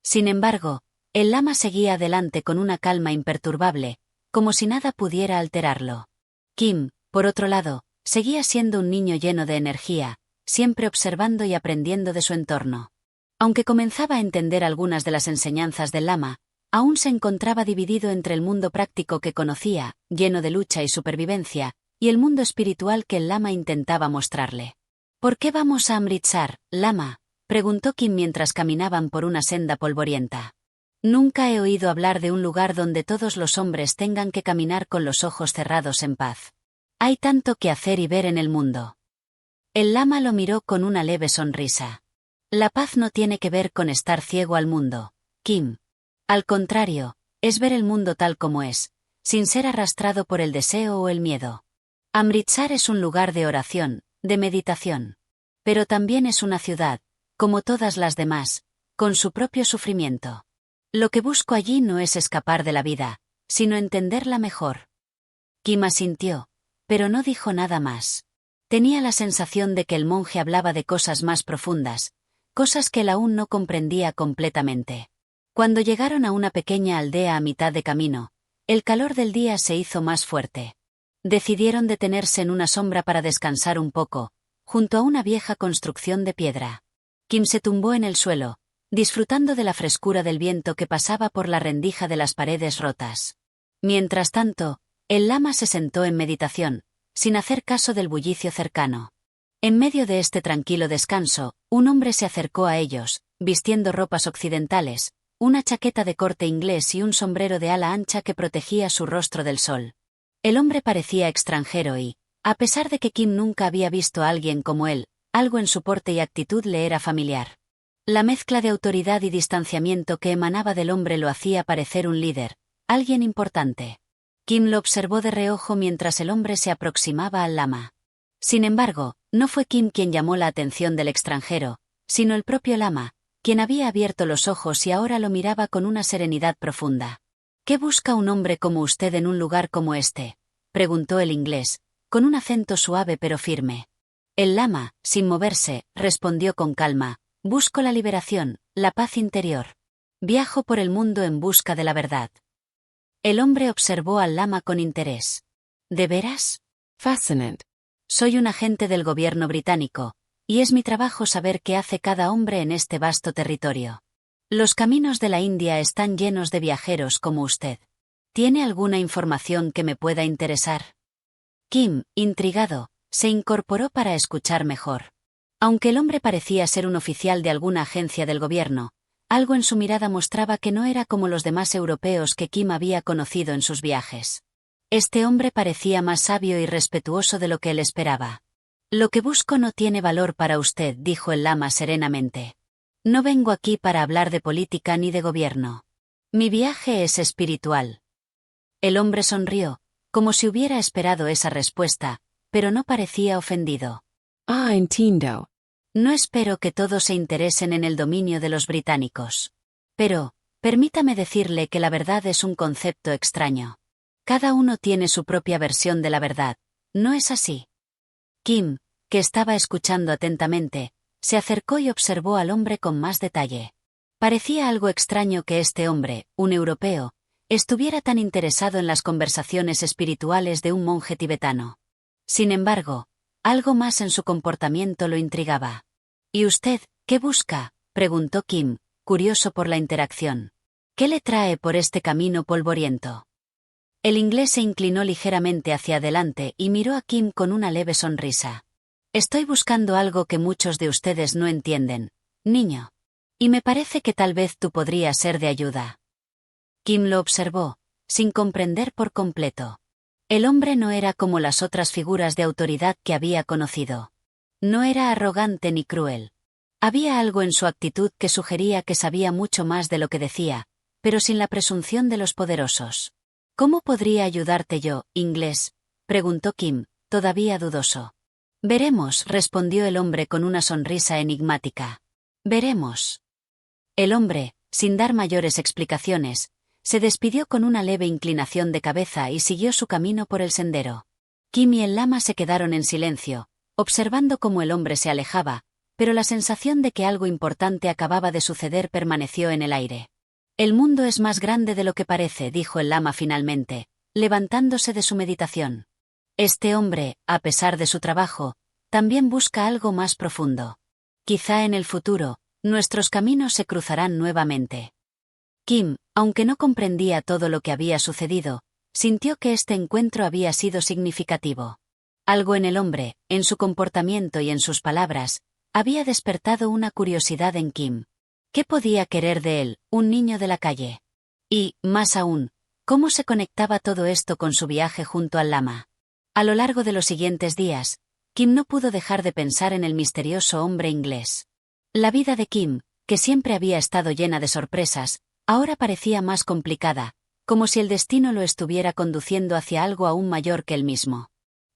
Sin embargo, el lama seguía adelante con una calma imperturbable, como si nada pudiera alterarlo. Kim, por otro lado, seguía siendo un niño lleno de energía, siempre observando y aprendiendo de su entorno. Aunque comenzaba a entender algunas de las enseñanzas del lama, aún se encontraba dividido entre el mundo práctico que conocía, lleno de lucha y supervivencia, y el mundo espiritual que el lama intentaba mostrarle. ¿Por qué vamos a Amritsar, lama?, preguntó Kim mientras caminaban por una senda polvorienta. Nunca he oído hablar de un lugar donde todos los hombres tengan que caminar con los ojos cerrados en paz. Hay tanto que hacer y ver en el mundo. El lama lo miró con una leve sonrisa. La paz no tiene que ver con estar ciego al mundo, Kim. Al contrario, es ver el mundo tal como es, sin ser arrastrado por el deseo o el miedo. Amritsar es un lugar de oración, de meditación. Pero también es una ciudad, como todas las demás, con su propio sufrimiento. Lo que busco allí no es escapar de la vida, sino entenderla mejor. Kim asintió, pero no dijo nada más. Tenía la sensación de que el monje hablaba de cosas más profundas, cosas que él aún no comprendía completamente. Cuando llegaron a una pequeña aldea a mitad de camino, el calor del día se hizo más fuerte. Decidieron detenerse en una sombra para descansar un poco, junto a una vieja construcción de piedra. Kim se tumbó en el suelo, disfrutando de la frescura del viento que pasaba por la rendija de las paredes rotas. Mientras tanto, el lama se sentó en meditación, sin hacer caso del bullicio cercano. En medio de este tranquilo descanso, un hombre se acercó a ellos, vistiendo ropas occidentales, una chaqueta de corte inglés y un sombrero de ala ancha que protegía su rostro del sol. El hombre parecía extranjero y, a pesar de que Kim nunca había visto a alguien como él, algo en su porte y actitud le era familiar. La mezcla de autoridad y distanciamiento que emanaba del hombre lo hacía parecer un líder, alguien importante. Kim lo observó de reojo mientras el hombre se aproximaba al lama. Sin embargo, no fue Kim quien llamó la atención del extranjero, sino el propio lama, quien había abierto los ojos y ahora lo miraba con una serenidad profunda. ¿Qué busca un hombre como usted en un lugar como este?, preguntó el inglés, con un acento suave pero firme. El lama, sin moverse, respondió con calma: busco la liberación, la paz interior. Viajo por el mundo en busca de la verdad. El hombre observó al lama con interés. ¿De veras? Fascinant. Soy un agente del gobierno británico, y es mi trabajo saber qué hace cada hombre en este vasto territorio. Los caminos de la India están llenos de viajeros como usted. ¿Tiene alguna información que me pueda interesar? Kim, intrigado, se incorporó para escuchar mejor. Aunque el hombre parecía ser un oficial de alguna agencia del gobierno, algo en su mirada mostraba que no era como los demás europeos que Kim había conocido en sus viajes. Este hombre parecía más sabio y respetuoso de lo que él esperaba. Lo que busco no tiene valor para usted, dijo el lama serenamente. No vengo aquí para hablar de política ni de gobierno. Mi viaje es espiritual. El hombre sonrió, como si hubiera esperado esa respuesta, pero no parecía ofendido. Ah, entiendo. No espero que todos se interesen en el dominio de los británicos. Pero, permítame decirle que la verdad es un concepto extraño. Cada uno tiene su propia versión de la verdad, ¿no es así? Kim, que estaba escuchando atentamente, se acercó y observó al hombre con más detalle. Parecía algo extraño que este hombre, un europeo, estuviera tan interesado en las conversaciones espirituales de un monje tibetano. Sin embargo, algo más en su comportamiento lo intrigaba. ¿Y usted, qué busca?, preguntó Kim, curioso por la interacción. ¿Qué le trae por este camino polvoriento? El inglés se inclinó ligeramente hacia adelante y miró a Kim con una leve sonrisa. Estoy buscando algo que muchos de ustedes no entienden, niño. Y me parece que tal vez tú podrías ser de ayuda. Kim lo observó, sin comprender por completo. El hombre no era como las otras figuras de autoridad que había conocido. No era arrogante ni cruel. Había algo en su actitud que sugería que sabía mucho más de lo que decía, pero sin la presunción de los poderosos. ¿Cómo podría ayudarte yo, inglés?, preguntó Kim, todavía dudoso. Veremos, respondió el hombre con una sonrisa enigmática. Veremos. El hombre, sin dar mayores explicaciones, se despidió con una leve inclinación de cabeza y siguió su camino por el sendero. Kim y el lama se quedaron en silencio, observando cómo el hombre se alejaba, pero la sensación de que algo importante acababa de suceder permaneció en el aire. El mundo es más grande de lo que parece, dijo el lama finalmente, levantándose de su meditación. Este hombre, a pesar de su trabajo, también busca algo más profundo. Quizá en el futuro, nuestros caminos se cruzarán nuevamente. Kim, aunque no comprendía todo lo que había sucedido, sintió que este encuentro había sido significativo. Algo en el hombre, en su comportamiento y en sus palabras, había despertado una curiosidad en Kim. ¿Qué podía querer de él, un niño de la calle? Y, más aún, ¿cómo se conectaba todo esto con su viaje junto al lama? A lo largo de los siguientes días, Kim no pudo dejar de pensar en el misterioso hombre inglés. La vida de Kim, que siempre había estado llena de sorpresas, ahora parecía más complicada, como si el destino lo estuviera conduciendo hacia algo aún mayor que él mismo.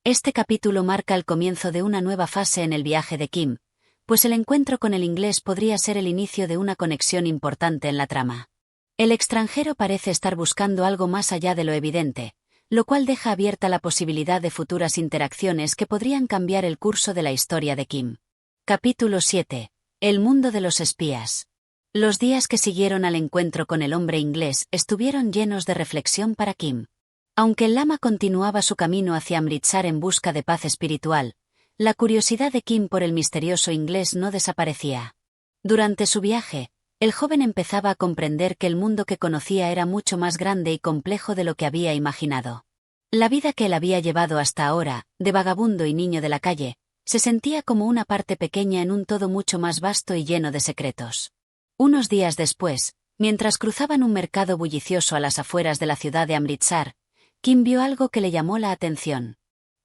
Este capítulo marca el comienzo de una nueva fase en el viaje de Kim, pues el encuentro con el inglés podría ser el inicio de una conexión importante en la trama. El extranjero parece estar buscando algo más allá de lo evidente, lo cual deja abierta la posibilidad de futuras interacciones que podrían cambiar el curso de la historia de Kim. Capítulo 7. El mundo de los espías. Los días que siguieron al encuentro con el hombre inglés estuvieron llenos de reflexión para Kim. Aunque el lama continuaba su camino hacia Amritsar en busca de paz espiritual, la curiosidad de Kim por el misterioso inglés no desaparecía. Durante su viaje, el joven empezaba a comprender que el mundo que conocía era mucho más grande y complejo de lo que había imaginado. La vida que él había llevado hasta ahora, de vagabundo y niño de la calle, se sentía como una parte pequeña en un todo mucho más vasto y lleno de secretos. Unos días después, mientras cruzaban un mercado bullicioso a las afueras de la ciudad de Amritsar, Kim vio algo que le llamó la atención.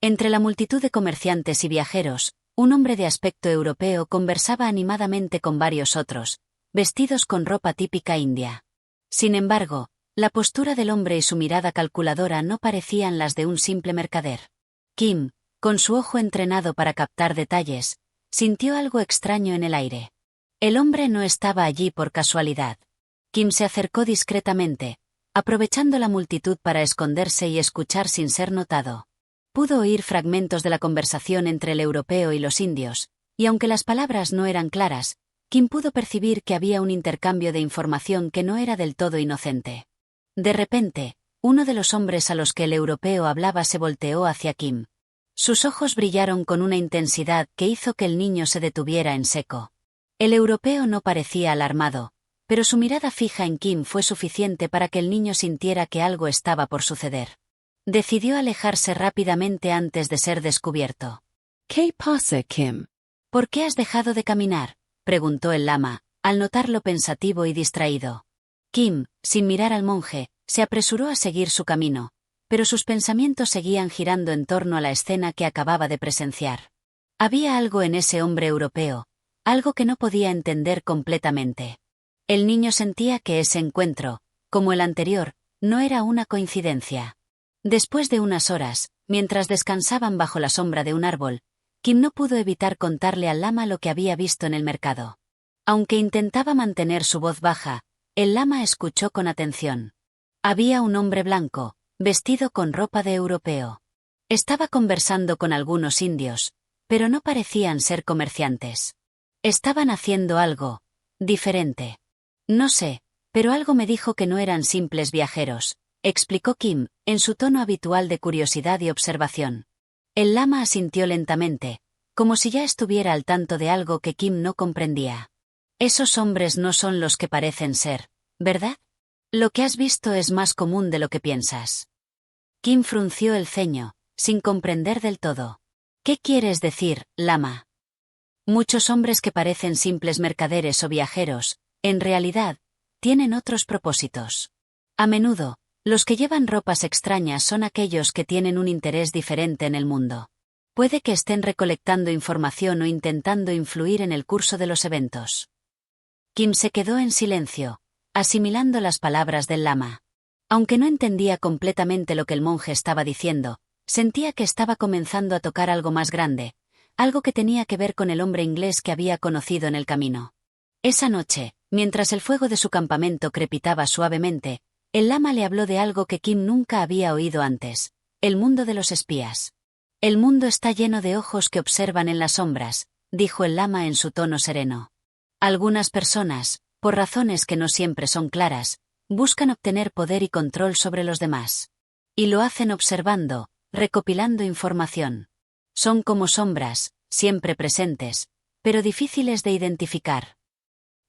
Entre la multitud de comerciantes y viajeros, un hombre de aspecto europeo conversaba animadamente con varios otros, vestidos con ropa típica india. Sin embargo, la postura del hombre y su mirada calculadora no parecían las de un simple mercader. Kim, con su ojo entrenado para captar detalles, sintió algo extraño en el aire. El hombre no estaba allí por casualidad. Kim se acercó discretamente, aprovechando la multitud para esconderse y escuchar sin ser notado. Pudo oír fragmentos de la conversación entre el europeo y los indios, y aunque las palabras no eran claras, Kim pudo percibir que había un intercambio de información que no era del todo inocente. De repente, uno de los hombres a los que el europeo hablaba se volteó hacia Kim. Sus ojos brillaron con una intensidad que hizo que el niño se detuviera en seco. El europeo no parecía alarmado, pero su mirada fija en Kim fue suficiente para que el niño sintiera que algo estaba por suceder. Decidió alejarse rápidamente antes de ser descubierto. ¿Qué pasa, Kim? ¿Por qué has dejado de caminar?, preguntó el lama, al notarlo pensativo y distraído. Kim, sin mirar al monje, se apresuró a seguir su camino, pero sus pensamientos seguían girando en torno a la escena que acababa de presenciar. Había algo en ese hombre europeo, algo que no podía entender completamente. El niño sentía que ese encuentro, como el anterior, no era una coincidencia. Después de unas horas, mientras descansaban bajo la sombra de un árbol, Kim no pudo evitar contarle al lama lo que había visto en el mercado. Aunque intentaba mantener su voz baja, el lama escuchó con atención. Había un hombre blanco, vestido con ropa de europeo. Estaba conversando con algunos indios, pero no parecían ser comerciantes. Estaban haciendo algo diferente. No sé, pero algo me dijo que no eran simples viajeros, explicó Kim, en su tono habitual de curiosidad y observación. El lama asintió lentamente, como si ya estuviera al tanto de algo que Kim no comprendía. Esos hombres no son los que parecen ser, ¿verdad? Lo que has visto es más común de lo que piensas. Kim frunció el ceño, sin comprender del todo. ¿Qué quieres decir, lama? Muchos hombres que parecen simples mercaderes o viajeros, en realidad, tienen otros propósitos. A menudo, los que llevan ropas extrañas son aquellos que tienen un interés diferente en el mundo. Puede que estén recolectando información o intentando influir en el curso de los eventos. Kim se quedó en silencio, asimilando las palabras del lama. Aunque no entendía completamente lo que el monje estaba diciendo, sentía que estaba comenzando a tocar algo más grande, algo que tenía que ver con el hombre inglés que había conocido en el camino. Esa noche, mientras el fuego de su campamento crepitaba suavemente, el lama le habló de algo que Kim nunca había oído antes: el mundo de los espías. El mundo está lleno de ojos que observan en las sombras, dijo el lama en su tono sereno. Algunas personas, por razones que no siempre son claras, buscan obtener poder y control sobre los demás. Y lo hacen observando, recopilando información. Son como sombras, siempre presentes, pero difíciles de identificar.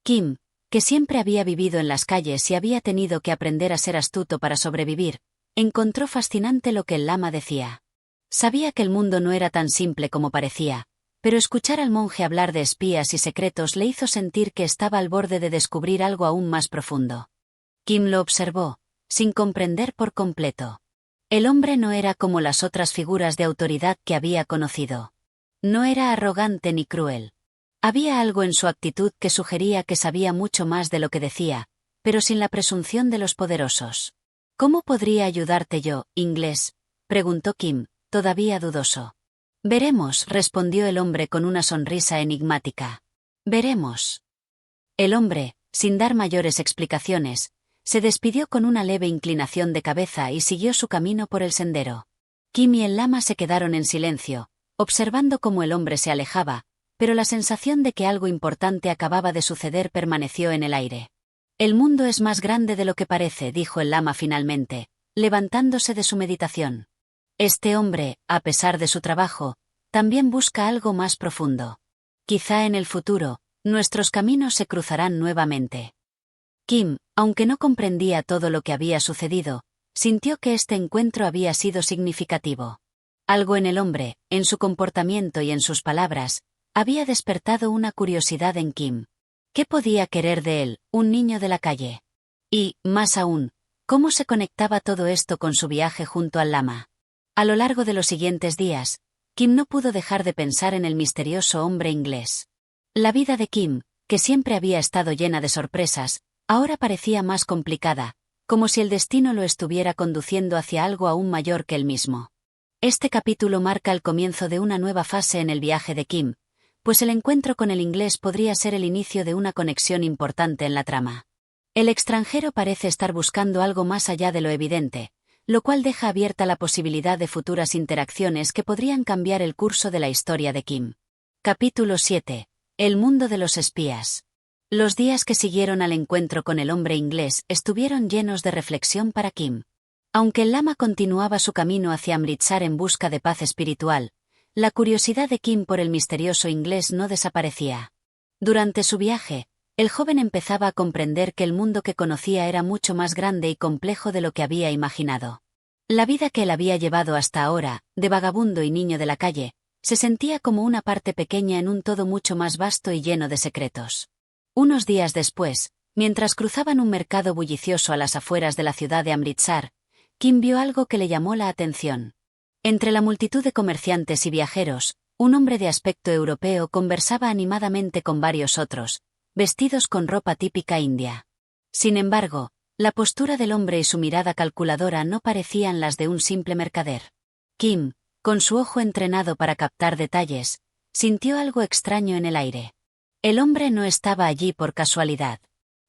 Kim, que siempre había vivido en las calles y había tenido que aprender a ser astuto para sobrevivir, encontró fascinante lo que el lama decía. Sabía que el mundo no era tan simple como parecía, pero escuchar al monje hablar de espías y secretos le hizo sentir que estaba al borde de descubrir algo aún más profundo. Kim lo observó, sin comprender por completo. El hombre no era como las otras figuras de autoridad que había conocido. No era arrogante ni cruel. Había algo en su actitud que sugería que sabía mucho más de lo que decía, pero sin la presunción de los poderosos. ¿Cómo podría ayudarte yo, inglés?, preguntó Kim, todavía dudoso. Veremos, respondió el hombre con una sonrisa enigmática. Veremos. El hombre, sin dar mayores explicaciones, se despidió con una leve inclinación de cabeza y siguió su camino por el sendero. Kim y el lama se quedaron en silencio, observando cómo el hombre se alejaba, pero la sensación de que algo importante acababa de suceder permaneció en el aire. El mundo es más grande de lo que parece, dijo el lama finalmente, levantándose de su meditación. Este hombre, a pesar de su trabajo, también busca algo más profundo. Quizá en el futuro, nuestros caminos se cruzarán nuevamente. Kim, aunque no comprendía todo lo que había sucedido, sintió que este encuentro había sido significativo. Algo en el hombre, en su comportamiento y en sus palabras, había despertado una curiosidad en Kim. ¿Qué podía querer de él, un niño de la calle? Y, más aún, ¿cómo se conectaba todo esto con su viaje junto al lama? A lo largo de los siguientes días, Kim no pudo dejar de pensar en el misterioso hombre inglés. La vida de Kim, que siempre había estado llena de sorpresas, ahora parecía más complicada, como si el destino lo estuviera conduciendo hacia algo aún mayor que él mismo. Este capítulo marca el comienzo de una nueva fase en el viaje de Kim, pues el encuentro con el inglés podría ser el inicio de una conexión importante en la trama. El extranjero parece estar buscando algo más allá de lo evidente, lo cual deja abierta la posibilidad de futuras interacciones que podrían cambiar el curso de la historia de Kim. Capítulo 7. El mundo de los espías. Los días que siguieron al encuentro con el hombre inglés estuvieron llenos de reflexión para Kim. Aunque el lama continuaba su camino hacia Amritsar en busca de paz espiritual, la curiosidad de Kim por el misterioso inglés no desaparecía. Durante su viaje, el joven empezaba a comprender que el mundo que conocía era mucho más grande y complejo de lo que había imaginado. La vida que él había llevado hasta ahora, de vagabundo y niño de la calle, se sentía como una parte pequeña en un todo mucho más vasto y lleno de secretos. Unos días después, mientras cruzaban un mercado bullicioso a las afueras de la ciudad de Amritsar, Kim vio algo que le llamó la atención. Entre la multitud de comerciantes y viajeros, un hombre de aspecto europeo conversaba animadamente con varios otros, vestidos con ropa típica india. Sin embargo, la postura del hombre y su mirada calculadora no parecían las de un simple mercader. Kim, con su ojo entrenado para captar detalles, sintió algo extraño en el aire. El hombre no estaba allí por casualidad.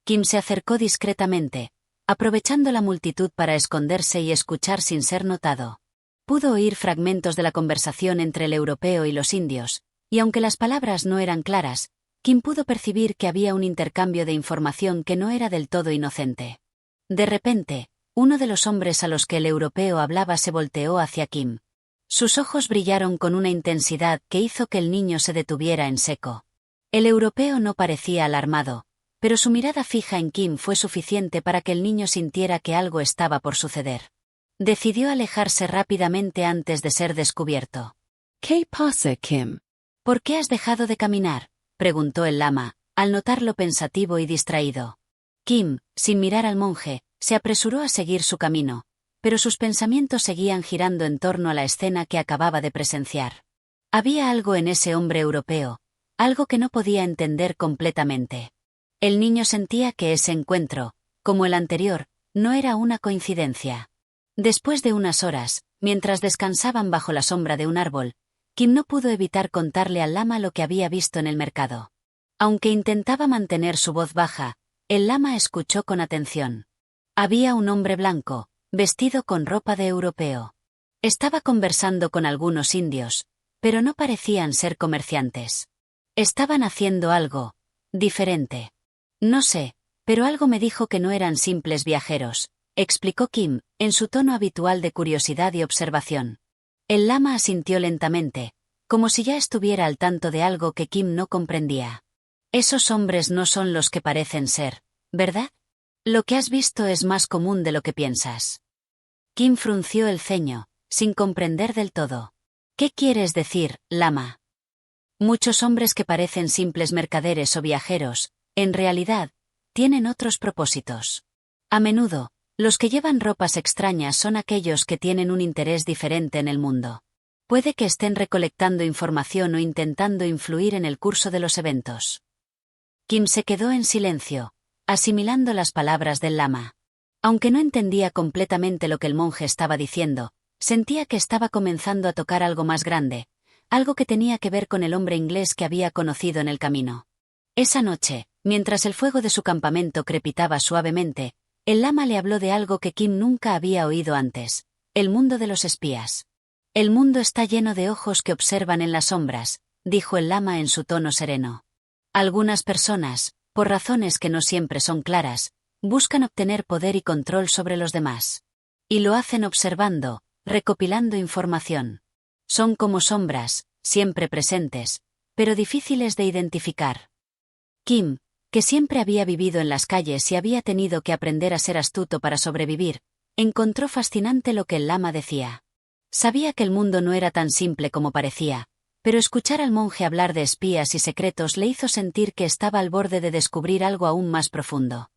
Kim se acercó discretamente, aprovechando la multitud para esconderse y escuchar sin ser notado. Pudo oír fragmentos de la conversación entre el europeo y los indios, y aunque las palabras no eran claras, Kim pudo percibir que había un intercambio de información que no era del todo inocente. De repente, uno de los hombres a los que el europeo hablaba se volteó hacia Kim. Sus ojos brillaron con una intensidad que hizo que el niño se detuviera en seco. El europeo no parecía alarmado, pero su mirada fija en Kim fue suficiente para que el niño sintiera que algo estaba por suceder. Decidió alejarse rápidamente antes de ser descubierto. ¿Qué pasa, Kim? ¿Por qué has dejado de caminar?, preguntó el lama, al notarlo pensativo y distraído. Kim, sin mirar al monje, se apresuró a seguir su camino, pero sus pensamientos seguían girando en torno a la escena que acababa de presenciar. Había algo en ese hombre europeo, algo que no podía entender completamente. El niño sentía que ese encuentro, como el anterior, no era una coincidencia. Después de unas horas, mientras descansaban bajo la sombra de un árbol, Kim no pudo evitar contarle al lama lo que había visto en el mercado. Aunque intentaba mantener su voz baja, el lama escuchó con atención. Había un hombre blanco, vestido con ropa de europeo. Estaba conversando con algunos indios, pero no parecían ser comerciantes. Estaban haciendo algo diferente. No sé, pero algo me dijo que no eran simples viajeros, explicó Kim, en su tono habitual de curiosidad y observación. El lama asintió lentamente, como si ya estuviera al tanto de algo que Kim no comprendía. Esos hombres no son los que parecen ser, ¿verdad? Lo que has visto es más común de lo que piensas. Kim frunció el ceño, sin comprender del todo. ¿Qué quieres decir, lama? Muchos hombres que parecen simples mercaderes o viajeros, en realidad, tienen otros propósitos. A menudo, los que llevan ropas extrañas son aquellos que tienen un interés diferente en el mundo. Puede que estén recolectando información o intentando influir en el curso de los eventos. Kim se quedó en silencio, asimilando las palabras del lama. Aunque no entendía completamente lo que el monje estaba diciendo, sentía que estaba comenzando a tocar algo más grande, algo que tenía que ver con el hombre inglés que había conocido en el camino. Esa noche, mientras el fuego de su campamento crepitaba suavemente, el lama le habló de algo que Kim nunca había oído antes: el mundo de los espías. El mundo está lleno de ojos que observan en las sombras, dijo el lama en su tono sereno. Algunas personas, por razones que no siempre son claras, buscan obtener poder y control sobre los demás. Y lo hacen observando, recopilando información. Son como sombras, siempre presentes, pero difíciles de identificar. Kim, que siempre había vivido en las calles y había tenido que aprender a ser astuto para sobrevivir, encontró fascinante lo que el lama decía. Sabía que el mundo no era tan simple como parecía, pero escuchar al monje hablar de espías y secretos le hizo sentir que estaba al borde de descubrir algo aún más profundo.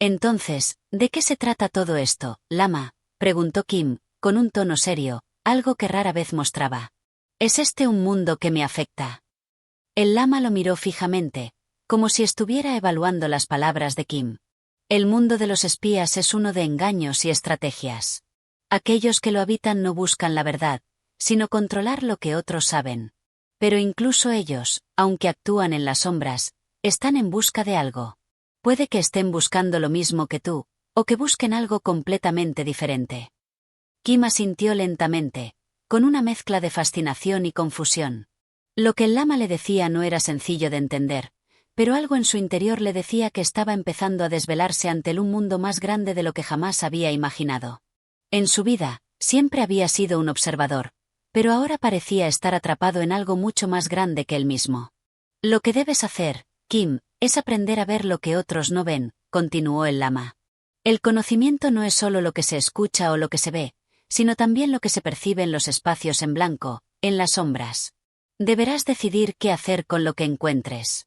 Entonces, ¿de qué se trata todo esto, lama?, preguntó Kim, con un tono serio, algo que rara vez mostraba. ¿Es este un mundo que me afecta? El lama lo miró fijamente, como si estuviera evaluando las palabras de Kim. El mundo de los espías es uno de engaños y estrategias. Aquellos que lo habitan no buscan la verdad, sino controlar lo que otros saben. Pero incluso ellos, aunque actúan en las sombras, están en busca de algo. Puede que estén buscando lo mismo que tú, o que busquen algo completamente diferente. Kim asintió lentamente, con una mezcla de fascinación y confusión. Lo que el lama le decía no era sencillo de entender, pero algo en su interior le decía que estaba empezando a desvelarse ante un mundo más grande de lo que jamás había imaginado. En su vida, siempre había sido un observador, pero ahora parecía estar atrapado en algo mucho más grande que él mismo. Lo que debes hacer, Kim, es aprender a ver lo que otros no ven, continuó el lama. El conocimiento no es solo lo que se escucha o lo que se ve, sino también lo que se percibe en los espacios en blanco, en las sombras. Deberás decidir qué hacer con lo que encuentres.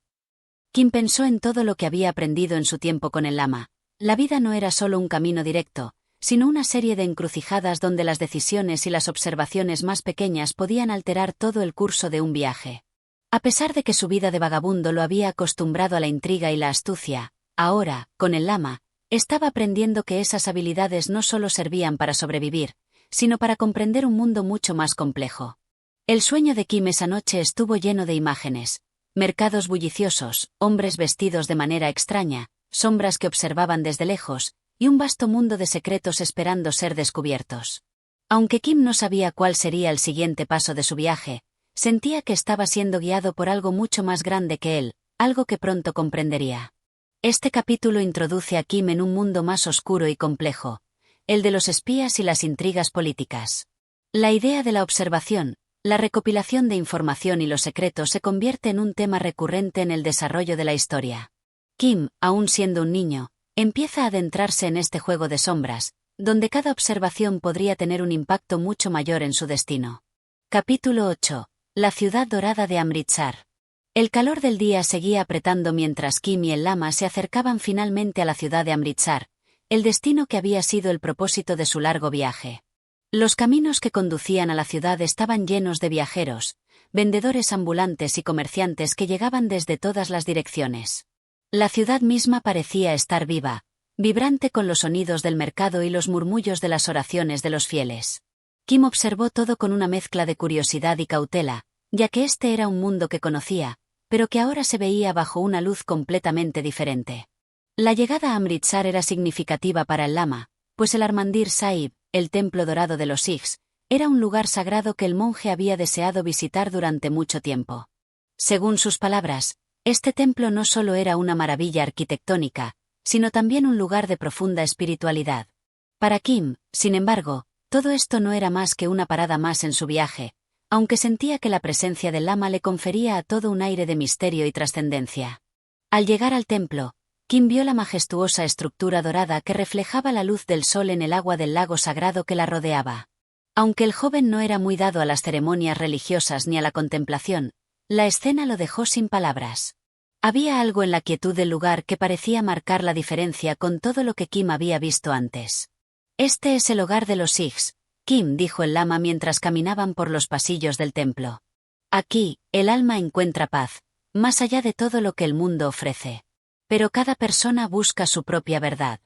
Kim pensó en todo lo que había aprendido en su tiempo con el lama. La vida no era solo un camino directo, sino una serie de encrucijadas donde las decisiones y las observaciones más pequeñas podían alterar todo el curso de un viaje. A pesar de que su vida de vagabundo lo había acostumbrado a la intriga y la astucia, ahora, con el lama, estaba aprendiendo que esas habilidades no solo servían para sobrevivir, sino para comprender un mundo mucho más complejo. El sueño de Kim esa noche estuvo lleno de imágenes: mercados bulliciosos, hombres vestidos de manera extraña, sombras que observaban desde lejos, y un vasto mundo de secretos esperando ser descubiertos. Aunque Kim no sabía cuál sería el siguiente paso de su viaje, sentía que estaba siendo guiado por algo mucho más grande que él, algo que pronto comprendería. Este capítulo introduce a Kim en un mundo más oscuro y complejo, el de los espías y las intrigas políticas. La idea de la observación, la recopilación de información y los secretos se convierte en un tema recurrente en el desarrollo de la historia. Kim, aún siendo un niño, empieza a adentrarse en este juego de sombras, donde cada observación podría tener un impacto mucho mayor en su destino. Capítulo 8. La ciudad dorada de Amritsar. El calor del día seguía apretando mientras Kim y el lama se acercaban finalmente a la ciudad de Amritsar, el destino que había sido el propósito de su largo viaje. Los caminos que conducían a la ciudad estaban llenos de viajeros, vendedores ambulantes y comerciantes que llegaban desde todas las direcciones. La ciudad misma parecía estar viva, vibrante con los sonidos del mercado y los murmullos de las oraciones de los fieles. Kim observó todo con una mezcla de curiosidad y cautela, ya que este era un mundo que conocía, pero que ahora se veía bajo una luz completamente diferente. La llegada a Amritsar era significativa para el lama, pues el Harmandir Sahib, el templo dorado de los Sikhs, era un lugar sagrado que el monje había deseado visitar durante mucho tiempo. Según sus palabras, este templo no solo era una maravilla arquitectónica, sino también un lugar de profunda espiritualidad. Para Kim, sin embargo, todo esto no era más que una parada más en su viaje, aunque sentía que la presencia del lama le confería a todo un aire de misterio y trascendencia. Al llegar al templo, Kim vio la majestuosa estructura dorada que reflejaba la luz del sol en el agua del lago sagrado que la rodeaba. Aunque el joven no era muy dado a las ceremonias religiosas ni a la contemplación, la escena lo dejó sin palabras. Había algo en la quietud del lugar que parecía marcar la diferencia con todo lo que Kim había visto antes. Este es el hogar de los Sikhs, Kim, dijo el lama mientras caminaban por los pasillos del templo. Aquí, el alma encuentra paz, más allá de todo lo que el mundo ofrece. Pero cada persona busca su propia verdad.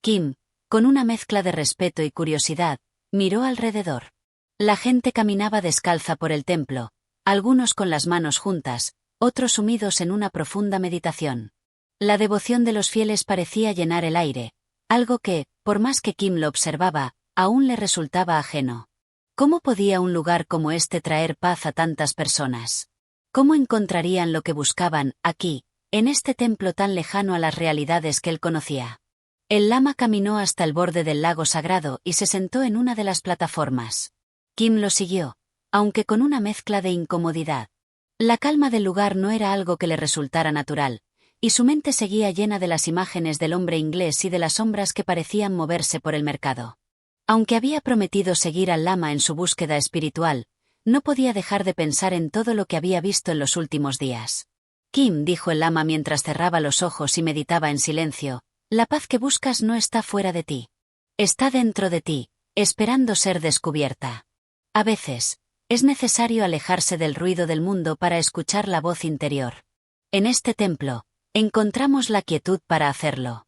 Kim, con una mezcla de respeto y curiosidad, miró alrededor. La gente caminaba descalza por el templo, algunos con las manos juntas, otros sumidos en una profunda meditación. La devoción de los fieles parecía llenar el aire, algo que, por más que Kim lo observaba, aún le resultaba ajeno. ¿Cómo podía un lugar como este traer paz a tantas personas? ¿Cómo encontrarían lo que buscaban, aquí, en este templo tan lejano a las realidades que él conocía? El lama caminó hasta el borde del lago sagrado y se sentó en una de las plataformas. Kim lo siguió, aunque con una mezcla de incomodidad. La calma del lugar no era algo que le resultara natural, y su mente seguía llena de las imágenes del hombre inglés y de las sombras que parecían moverse por el mercado. Aunque había prometido seguir al lama en su búsqueda espiritual, no podía dejar de pensar en todo lo que había visto en los últimos días. Kim, dijo el lama mientras cerraba los ojos y meditaba en silencio, la paz que buscas no está fuera de ti. Está dentro de ti, esperando ser descubierta. A veces, es necesario alejarse del ruido del mundo para escuchar la voz interior. En este templo, encontramos la quietud para hacerlo.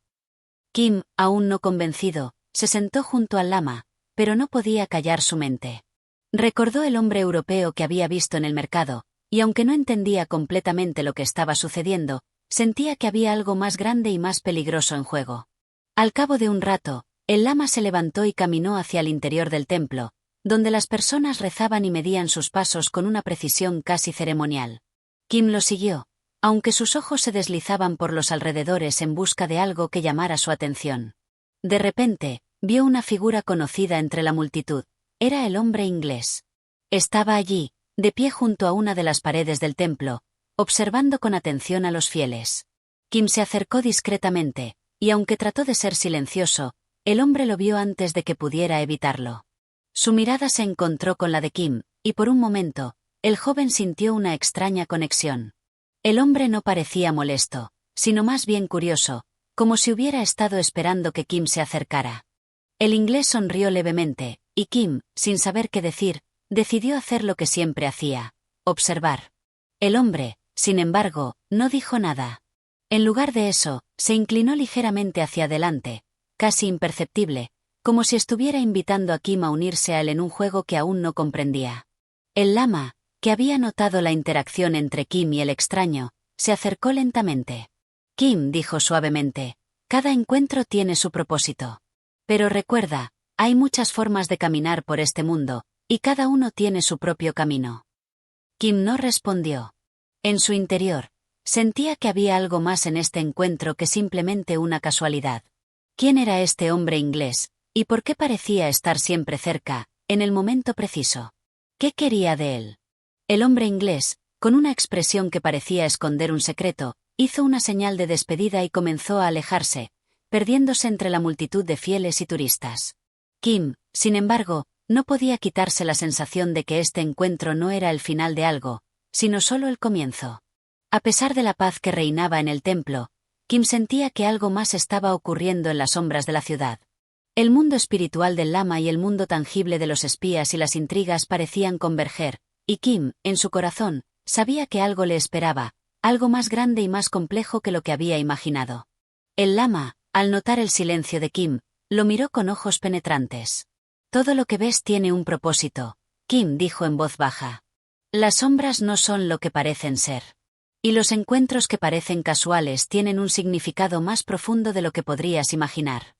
Kim, aún no convencido, se sentó junto al lama, pero no podía callar su mente. Recordó el hombre europeo que había visto en el mercado, y aunque no entendía completamente lo que estaba sucediendo, sentía que había algo más grande y más peligroso en juego. Al cabo de un rato, el lama se levantó y caminó hacia el interior del templo, donde las personas rezaban y medían sus pasos con una precisión casi ceremonial. Kim lo siguió, aunque sus ojos se deslizaban por los alrededores en busca de algo que llamara su atención. De repente, vio una figura conocida entre la multitud. Era el hombre inglés. Estaba allí, de pie junto a una de las paredes del templo, observando con atención a los fieles. Kim se acercó discretamente, y aunque trató de ser silencioso, el hombre lo vio antes de que pudiera evitarlo. Su mirada se encontró con la de Kim, y por un momento, el joven sintió una extraña conexión. El hombre no parecía molesto, sino más bien curioso, como si hubiera estado esperando que Kim se acercara. El inglés sonrió levemente, y Kim, sin saber qué decir, decidió hacer lo que siempre hacía: observar. El hombre, sin embargo, no dijo nada. En lugar de eso, se inclinó ligeramente hacia adelante, casi imperceptible, como si estuviera invitando a Kim a unirse a él en un juego que aún no comprendía. El lama, que había notado la interacción entre Kim y el extraño, se acercó lentamente. Kim, dijo suavemente, cada encuentro tiene su propósito. Pero recuerda, hay muchas formas de caminar por este mundo, y cada uno tiene su propio camino. Kim no respondió. En su interior, Sentía que había algo más en este encuentro que simplemente una casualidad. ¿Quién era este hombre inglés? ¿Y por qué parecía estar siempre cerca, en el momento preciso? ¿Qué quería de él? El hombre inglés, con una expresión que parecía esconder un secreto, hizo una señal de despedida y comenzó a alejarse, perdiéndose entre la multitud de fieles y turistas. Kim, sin embargo, no podía quitarse la sensación de que este encuentro no era el final de algo, sino solo el comienzo. A pesar de la paz que reinaba en el templo, Kim sentía que algo más estaba ocurriendo en las sombras de la ciudad. El mundo espiritual del lama y el mundo tangible de los espías y las intrigas parecían converger, y Kim, en su corazón, sabía que algo le esperaba, algo más grande y más complejo que lo que había imaginado. El lama, al notar el silencio de Kim, lo miró con ojos penetrantes. Todo lo que ves tiene un propósito, Kim dijo en voz baja. Las sombras no son lo que parecen ser. Y los encuentros que parecen casuales tienen un significado más profundo de lo que podrías imaginar.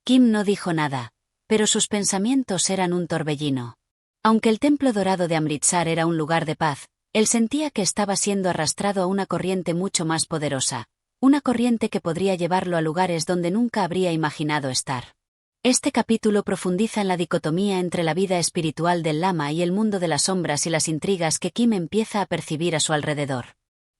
Kim no dijo nada, pero sus pensamientos eran un torbellino. Aunque el templo dorado de Amritsar era un lugar de paz, él sentía que estaba siendo arrastrado a una corriente mucho más poderosa, una corriente que podría llevarlo a lugares donde nunca habría imaginado estar. Este capítulo profundiza en la dicotomía entre la vida espiritual del lama y el mundo de las sombras y las intrigas que Kim empieza a percibir a su alrededor.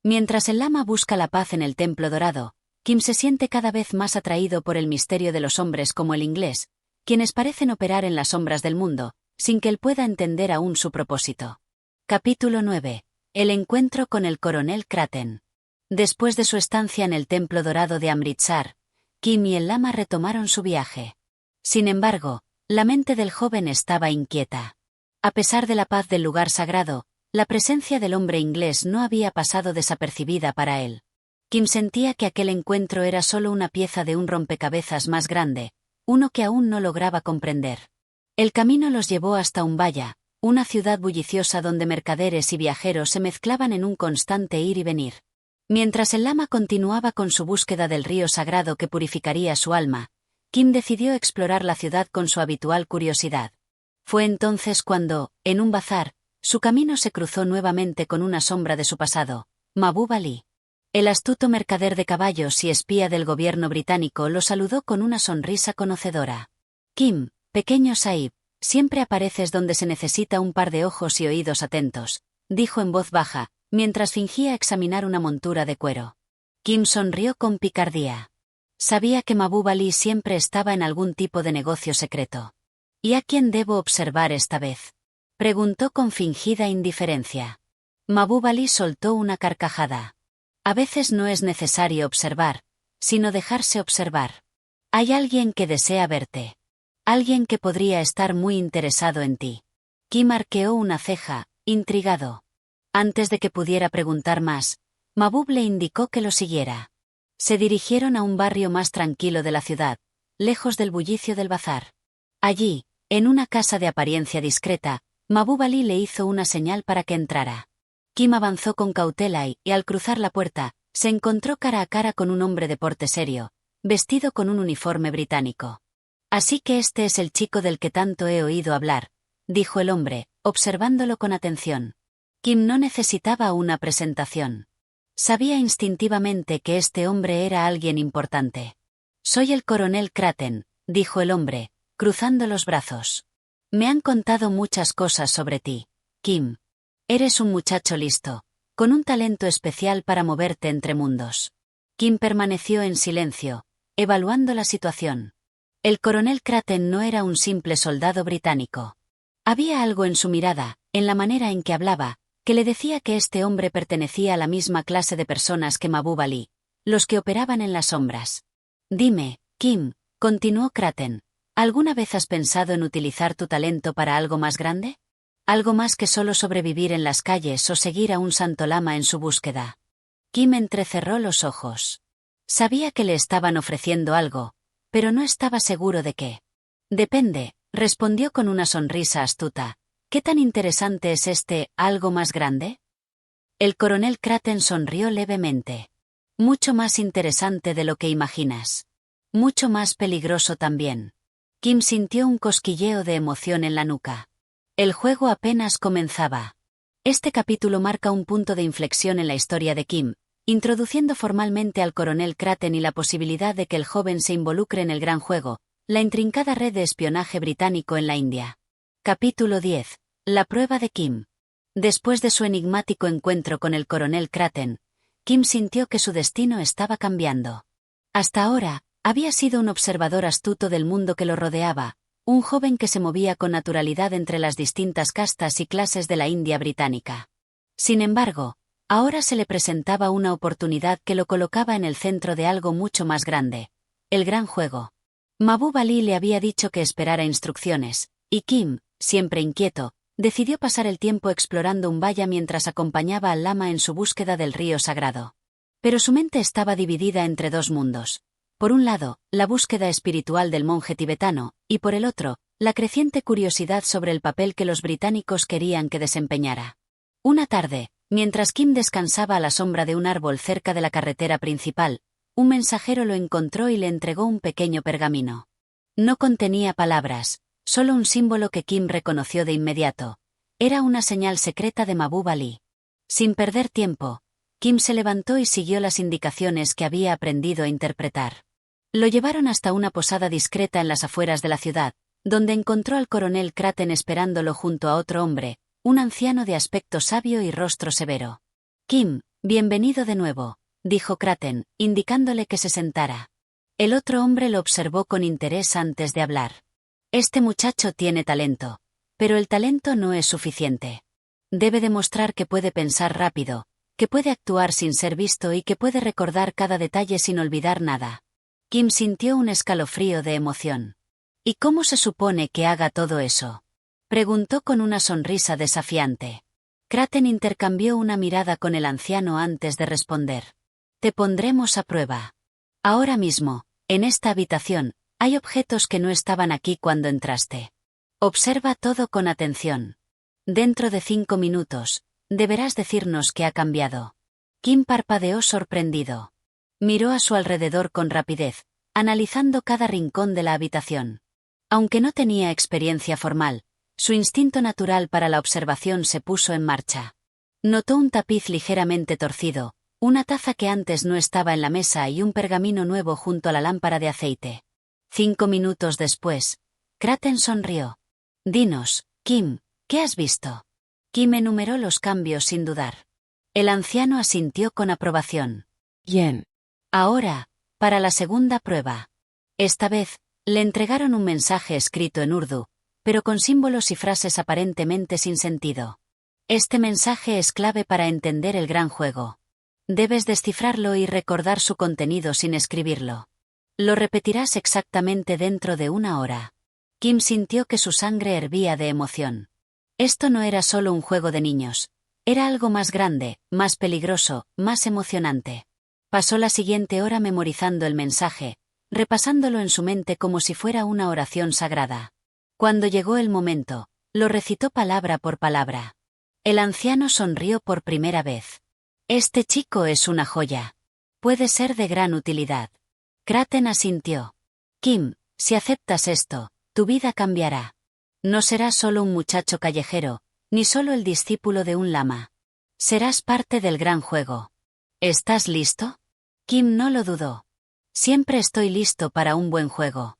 Mientras el lama busca la paz en el templo dorado, Kim se siente cada vez más atraído por el misterio de los hombres como el inglés, quienes parecen operar en las sombras del mundo, sin que él pueda entender aún su propósito. Capítulo 9. El encuentro con el coronel Kraten. Después de su estancia en el templo dorado de Amritsar, Kim y el lama retomaron su viaje. Sin embargo, la mente del joven estaba inquieta. A pesar de la paz del lugar sagrado, la presencia del hombre inglés no había pasado desapercibida para él. Kim sentía que aquel encuentro era solo una pieza de un rompecabezas más grande, uno que aún no lograba comprender. El camino los llevó hasta Umbaya, una ciudad bulliciosa donde mercaderes y viajeros se mezclaban en un constante ir y venir. Mientras el lama continuaba con su búsqueda del río sagrado que purificaría su alma, Kim decidió explorar la ciudad con su habitual curiosidad. Fue entonces cuando, en un bazar, su camino se cruzó nuevamente con una sombra de su pasado, Mahbub Ali. El astuto mercader de caballos y espía del gobierno británico lo saludó con una sonrisa conocedora. Kim, pequeño Sahib, siempre apareces donde se necesita un par de ojos y oídos atentos, dijo en voz baja, mientras fingía examinar una montura de cuero. Kim sonrió con picardía. Sabía que Mahbub Ali siempre estaba en algún tipo de negocio secreto. ¿Y a quién debo observar esta vez?, preguntó con fingida indiferencia. Mahbub Ali soltó una carcajada. A veces no es necesario observar, sino dejarse observar. Hay alguien que desea verte. Alguien que podría estar muy interesado en ti. Kim arqueó una ceja, intrigado. Antes de que pudiera preguntar más, Mahbub le indicó que lo siguiera. Se dirigieron a un barrio más tranquilo de la ciudad, lejos del bullicio del bazar. Allí, en una casa de apariencia discreta, Mahbub Ali le hizo una señal para que entrara. Kim avanzó con cautela y, al cruzar la puerta, se encontró cara a cara con un hombre de porte serio, vestido con un uniforme británico. Así que este es el chico del que tanto he oído hablar, dijo el hombre, observándolo con atención. Kim no necesitaba una presentación. Sabía instintivamente que este hombre era alguien importante. Soy el coronel Kraten, dijo el hombre, cruzando los brazos. Me han contado muchas cosas sobre ti, Kim. Eres un muchacho listo, con un talento especial para moverte entre mundos. Kim permaneció en silencio, evaluando la situación. El coronel Kraten no era un simple soldado británico. Había algo en su mirada, en la manera en que hablaba, que le decía que este hombre pertenecía a la misma clase de personas que Mahbub Ali, los que operaban en las sombras. Dime, Kim, continuó Kraten, ¿alguna vez has pensado en utilizar tu talento para algo más grande? ¿Algo más que solo sobrevivir en las calles o seguir a un santo lama en su búsqueda? Kim entrecerró los ojos. Sabía que le estaban ofreciendo algo, pero no estaba seguro de qué. Depende, respondió con una sonrisa astuta. ¿Qué tan interesante es este algo más grande? El coronel Kraten sonrió levemente. Mucho más interesante de lo que imaginas. Mucho más peligroso también. Kim sintió un cosquilleo de emoción en la nuca. El juego apenas comenzaba. Este capítulo marca un punto de inflexión en la historia de Kim, introduciendo formalmente al coronel Kraten y la posibilidad de que el joven se involucre en el gran juego, la intrincada red de espionaje británico en la India. Capítulo 10. La prueba de Kim. Después de su enigmático encuentro con el coronel Kraten, Kim sintió que su destino estaba cambiando. Hasta ahora, había sido un observador astuto del mundo que lo rodeaba, un joven que se movía con naturalidad entre las distintas castas y clases de la India británica. Sin embargo, ahora se le presentaba una oportunidad que lo colocaba en el centro de algo mucho más grande: el gran juego. Mahbub Ali le había dicho que esperara instrucciones, y Kim, siempre inquieto, decidió pasar el tiempo explorando Umbaya mientras acompañaba al lama en su búsqueda del río sagrado. Pero su mente estaba dividida entre dos mundos. Por un lado, la búsqueda espiritual del monje tibetano, y por el otro, la creciente curiosidad sobre el papel que los británicos querían que desempeñara. Una tarde, mientras Kim descansaba a la sombra de un árbol cerca de la carretera principal, un mensajero lo encontró y le entregó un pequeño pergamino. No contenía palabras, solo un símbolo que Kim reconoció de inmediato. Era una señal secreta de Mahbub Ali. Sin perder tiempo, Kim se levantó y siguió las indicaciones que había aprendido a interpretar. Lo llevaron hasta una posada discreta en las afueras de la ciudad, donde encontró al coronel Kraten esperándolo junto a otro hombre, un anciano de aspecto sabio y rostro severo. Kim, bienvenido de nuevo, dijo Kraten, indicándole que se sentara. El otro hombre lo observó con interés antes de hablar. Este muchacho tiene talento, pero el talento no es suficiente. Debe demostrar que puede pensar rápido, que puede actuar sin ser visto y que puede recordar cada detalle sin olvidar nada. Kim sintió un escalofrío de emoción. ¿Y cómo se supone que haga todo eso?, preguntó con una sonrisa desafiante. Kraten intercambió una mirada con el anciano antes de responder. Te pondremos a prueba. Ahora mismo, en esta habitación, hay objetos que no estaban aquí cuando entraste. Observa todo con atención. Dentro de 5 minutos, deberás decirnos qué ha cambiado. Kim parpadeó sorprendido. Miró a su alrededor con rapidez, analizando cada rincón de la habitación. Aunque no tenía experiencia formal, su instinto natural para la observación se puso en marcha. Notó un tapiz ligeramente torcido, una taza que antes no estaba en la mesa y un pergamino nuevo junto a la lámpara de aceite. 5 minutos después, Kraten sonrió. Dinos, Kim, ¿qué has visto? Kim enumeró los cambios sin dudar. El anciano asintió con aprobación. Bien. Ahora, para la segunda prueba. Esta vez, le entregaron un mensaje escrito en urdu, pero con símbolos y frases aparentemente sin sentido. Este mensaje es clave para entender el gran juego. Debes descifrarlo y recordar su contenido sin escribirlo. Lo repetirás exactamente dentro de 1 hora. Kim sintió que su sangre hervía de emoción. Esto no era solo un juego de niños. Era algo más grande, más peligroso, más emocionante. Pasó la siguiente hora memorizando el mensaje, repasándolo en su mente como si fuera una oración sagrada. Cuando llegó el momento, lo recitó palabra por palabra. El anciano sonrió por primera vez. Este chico es una joya. Puede ser de gran utilidad. Kraten asintió. Kim, si aceptas esto, tu vida cambiará. No serás solo un muchacho callejero, ni solo el discípulo de un lama. Serás parte del gran juego. ¿Estás listo? Kim no lo dudó. Siempre estoy listo para un buen juego.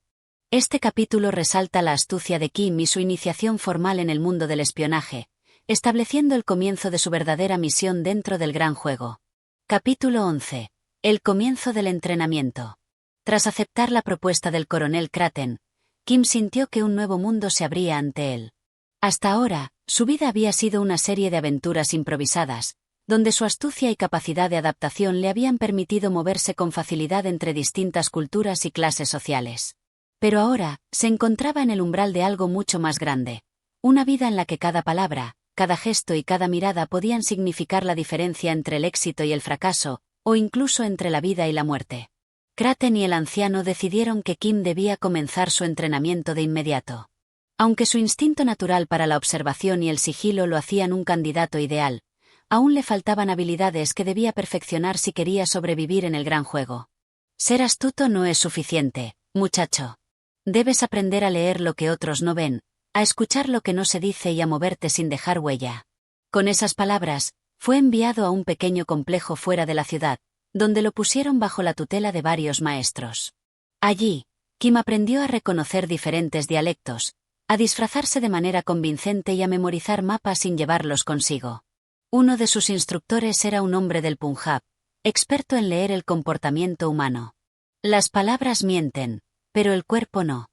Este capítulo resalta la astucia de Kim y su iniciación formal en el mundo del espionaje, estableciendo el comienzo de su verdadera misión dentro del gran juego. Capítulo 11. El comienzo del entrenamiento. Tras aceptar la propuesta del coronel Kraten, Kim sintió que un nuevo mundo se abría ante él. Hasta ahora, su vida había sido una serie de aventuras improvisadas, donde su astucia y capacidad de adaptación le habían permitido moverse con facilidad entre distintas culturas y clases sociales. Pero ahora, se encontraba en el umbral de algo mucho más grande. Una vida en la que cada palabra, cada gesto y cada mirada podían significar la diferencia entre el éxito y el fracaso, o incluso entre la vida y la muerte. Kraten y el anciano decidieron que Kim debía comenzar su entrenamiento de inmediato. Aunque su instinto natural para la observación y el sigilo lo hacían un candidato ideal, aún le faltaban habilidades que debía perfeccionar si quería sobrevivir en el gran juego. Ser astuto no es suficiente, muchacho. Debes aprender a leer lo que otros no ven, a escuchar lo que no se dice y a moverte sin dejar huella. Con esas palabras, Fue enviado a un pequeño complejo fuera de la ciudad, donde lo pusieron bajo la tutela de varios maestros. Allí, Kim aprendió a reconocer diferentes dialectos, a disfrazarse de manera convincente y a memorizar mapas sin llevarlos consigo. Uno de sus instructores era un hombre del Punjab, experto en leer el comportamiento humano. Las palabras mienten, pero el cuerpo no.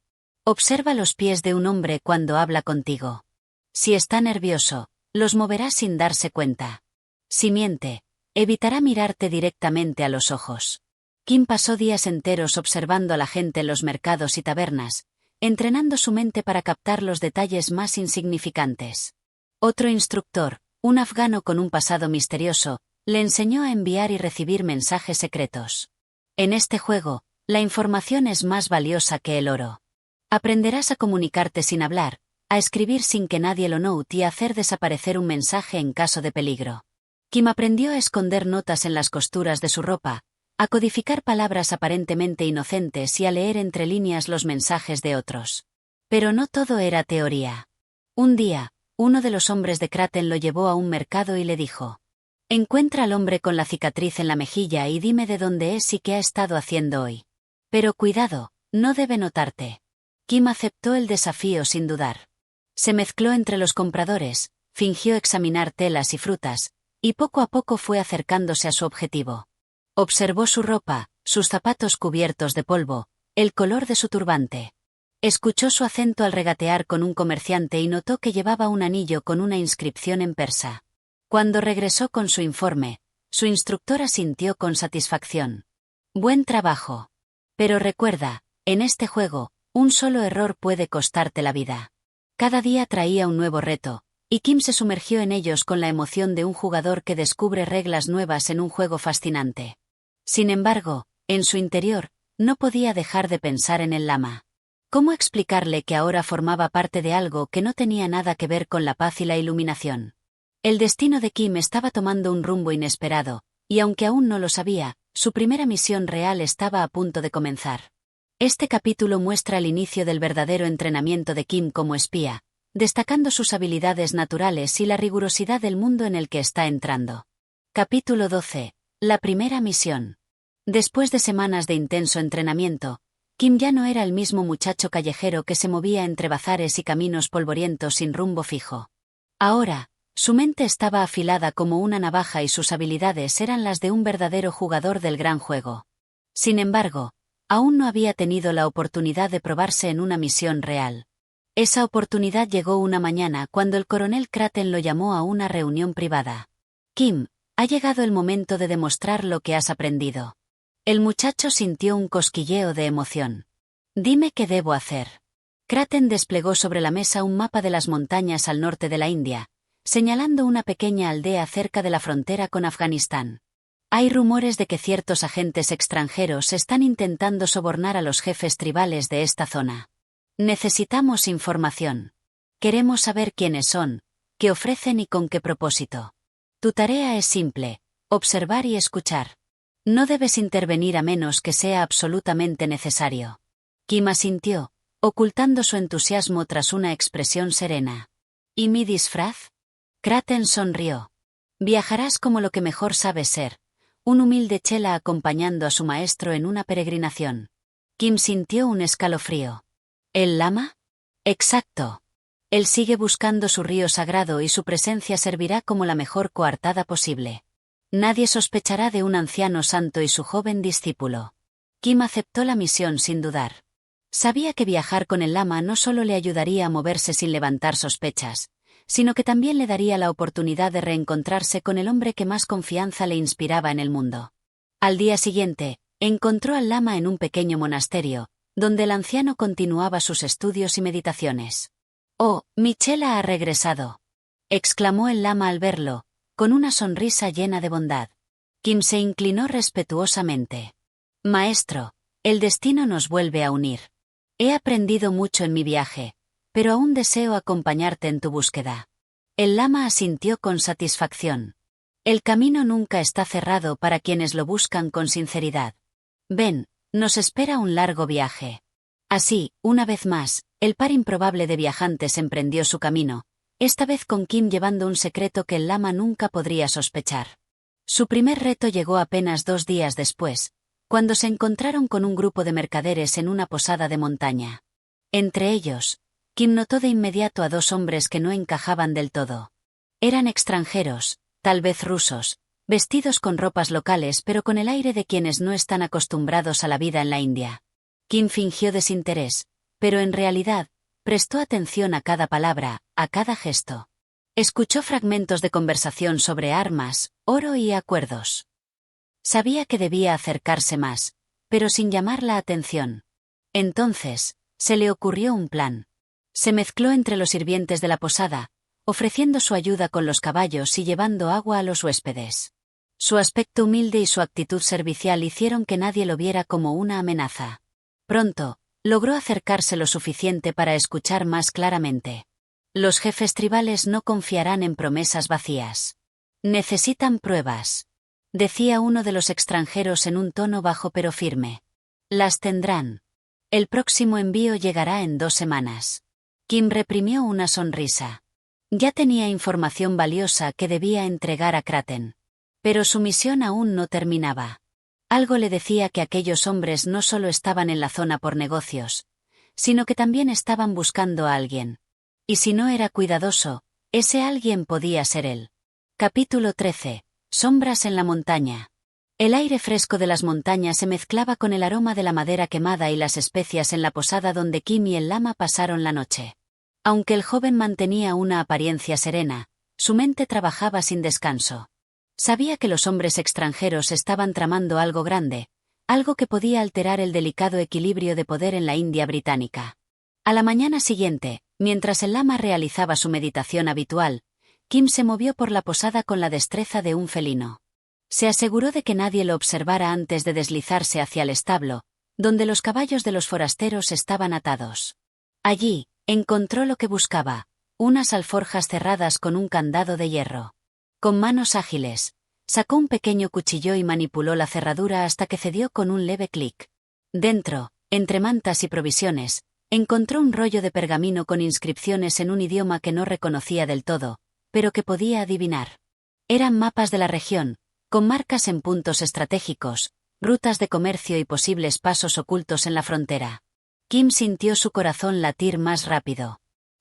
Observa los pies de un hombre cuando habla contigo. Si está nervioso, los moverá sin darse cuenta. Si miente, evitará mirarte directamente a los ojos. Kim pasó días enteros observando a la gente en los mercados y tabernas, entrenando su mente para captar los detalles más insignificantes. Otro instructor, un afgano con un pasado misterioso, le enseñó a enviar y recibir mensajes secretos. En este juego, la información es más valiosa que el oro. Aprenderás a comunicarte sin hablar, a escribir sin que nadie lo note y a hacer desaparecer un mensaje en caso de peligro. Kim aprendió a esconder notas en las costuras de su ropa, a codificar palabras aparentemente inocentes y a leer entre líneas los mensajes de otros. Pero no todo era teoría. Un día, uno de los hombres de Kraten lo llevó a un mercado y le dijo: «Encuentra al hombre con la cicatriz en la mejilla y dime de dónde es y qué ha estado haciendo hoy. Pero cuidado, no debe notarte». Kim aceptó el desafío sin dudar. Se mezcló entre los compradores, fingió examinar telas y frutas, y poco a poco fue acercándose a su objetivo. Observó su ropa, sus zapatos cubiertos de polvo, el color de su turbante. Escuchó su acento al regatear con un comerciante y notó que llevaba un anillo con una inscripción en persa. Cuando regresó con su informe, su instructor asintió con satisfacción. «Buen trabajo. Pero recuerda, en este juego, un solo error puede costarte la vida». Cada día traía un nuevo reto, y Kim se sumergió en ellos con la emoción de un jugador que descubre reglas nuevas en un juego fascinante. Sin embargo, en su interior, no podía dejar de pensar en el lama. ¿Cómo explicarle que ahora formaba parte de algo que no tenía nada que ver con la paz y la iluminación? El destino de Kim estaba tomando un rumbo inesperado, y aunque aún no lo sabía, su primera misión real estaba a punto de comenzar. Este capítulo muestra el inicio del verdadero entrenamiento de Kim como espía, destacando sus habilidades naturales y la rigurosidad del mundo en el que está entrando. Capítulo 12. La primera misión. Después de semanas de intenso entrenamiento, Kim ya no era el mismo muchacho callejero que se movía entre bazares y caminos polvorientos sin rumbo fijo. Ahora, su mente estaba afilada como una navaja y sus habilidades eran las de un verdadero jugador del gran juego. Sin embargo, aún no había tenido la oportunidad de probarse en una misión real. Esa oportunidad llegó una mañana cuando el coronel Kraten lo llamó a una reunión privada. «Kim, ha llegado el momento de demostrar lo que has aprendido». El muchacho sintió un cosquilleo de emoción. «Dime qué debo hacer». Kraten desplegó sobre la mesa un mapa de las montañas al norte de la India, señalando una pequeña aldea cerca de la frontera con Afganistán. Hay rumores de que ciertos agentes extranjeros están intentando sobornar a los jefes tribales de esta zona. Necesitamos información. Queremos saber quiénes son, qué ofrecen y con qué propósito. Tu tarea es simple: observar y escuchar. No debes intervenir a menos que sea absolutamente necesario. Kim asintió, ocultando su entusiasmo tras una expresión serena. ¿Y mi disfraz? Kraten sonrió. Viajarás como lo que mejor sabes ser, un humilde chela acompañando a su maestro en una peregrinación. Kim sintió un escalofrío. ¿El lama? Exacto. Él sigue buscando su río sagrado y su presencia servirá como la mejor coartada posible. Nadie sospechará de un anciano santo y su joven discípulo. Kim aceptó la misión sin dudar. Sabía que viajar con el lama no solo le ayudaría a moverse sin levantar sospechas, sino que también le daría la oportunidad de reencontrarse con el hombre que más confianza le inspiraba en el mundo. Al día siguiente, encontró al lama en un pequeño monasterio, donde el anciano continuaba sus estudios y meditaciones. «Oh, mi chela ha regresado», exclamó el lama al verlo, con una sonrisa llena de bondad. Kim se inclinó respetuosamente. «Maestro, el destino nos vuelve a unir. He aprendido mucho en mi viaje, pero aún deseo acompañarte en tu búsqueda». El lama asintió con satisfacción. El camino nunca está cerrado para quienes lo buscan con sinceridad. Ven, nos espera un largo viaje. Así, una vez más, el par improbable de viajantes emprendió su camino, esta vez con Kim llevando un secreto que el lama nunca podría sospechar. Su primer reto llegó apenas 2 días después, cuando se encontraron con un grupo de mercaderes en una posada de montaña. Entre ellos, Kim notó de inmediato a 2 hombres que no encajaban del todo. Eran extranjeros, tal vez rusos, vestidos con ropas locales pero con el aire de quienes no están acostumbrados a la vida en la India. Kim fingió desinterés, pero en realidad, prestó atención a cada palabra, a cada gesto. Escuchó fragmentos de conversación sobre armas, oro y acuerdos. Sabía que debía acercarse más, pero sin llamar la atención. Entonces, se le ocurrió un plan. Se mezcló entre los sirvientes de la posada, ofreciendo su ayuda con los caballos y llevando agua a los huéspedes. Su aspecto humilde y su actitud servicial hicieron que nadie lo viera como una amenaza. Pronto, logró acercarse lo suficiente para escuchar más claramente. Los jefes tribales no confiarán en promesas vacías. Necesitan pruebas, decía uno de los extranjeros en un tono bajo pero firme. Las tendrán. El próximo envío llegará en 2 semanas. Kim reprimió una sonrisa. Ya tenía información valiosa que debía entregar a Kraten. Pero su misión aún no terminaba. Algo le decía que aquellos hombres no solo estaban en la zona por negocios, sino que también estaban buscando a alguien. Y si no era cuidadoso, ese alguien podía ser él. Capítulo 13. Sombras en la montaña. El aire fresco de las montañas se mezclaba con el aroma de la madera quemada y las especias en la posada donde Kim y el lama pasaron la noche. Aunque el joven mantenía una apariencia serena, su mente trabajaba sin descanso. Sabía que los hombres extranjeros estaban tramando algo grande, algo que podía alterar el delicado equilibrio de poder en la India británica. A la mañana siguiente, mientras el lama realizaba su meditación habitual, Kim se movió por la posada con la destreza de un felino. Se aseguró de que nadie lo observara antes de deslizarse hacia el establo, donde los caballos de los forasteros estaban atados. Allí, encontró lo que buscaba, unas alforjas cerradas con un candado de hierro. Con manos ágiles, sacó un pequeño cuchillo y manipuló la cerradura hasta que cedió con un leve clic. Dentro, entre mantas y provisiones, encontró un rollo de pergamino con inscripciones en un idioma que no reconocía del todo, pero que podía adivinar. Eran mapas de la región, con marcas en puntos estratégicos, rutas de comercio y posibles pasos ocultos en la frontera. Kim sintió su corazón latir más rápido.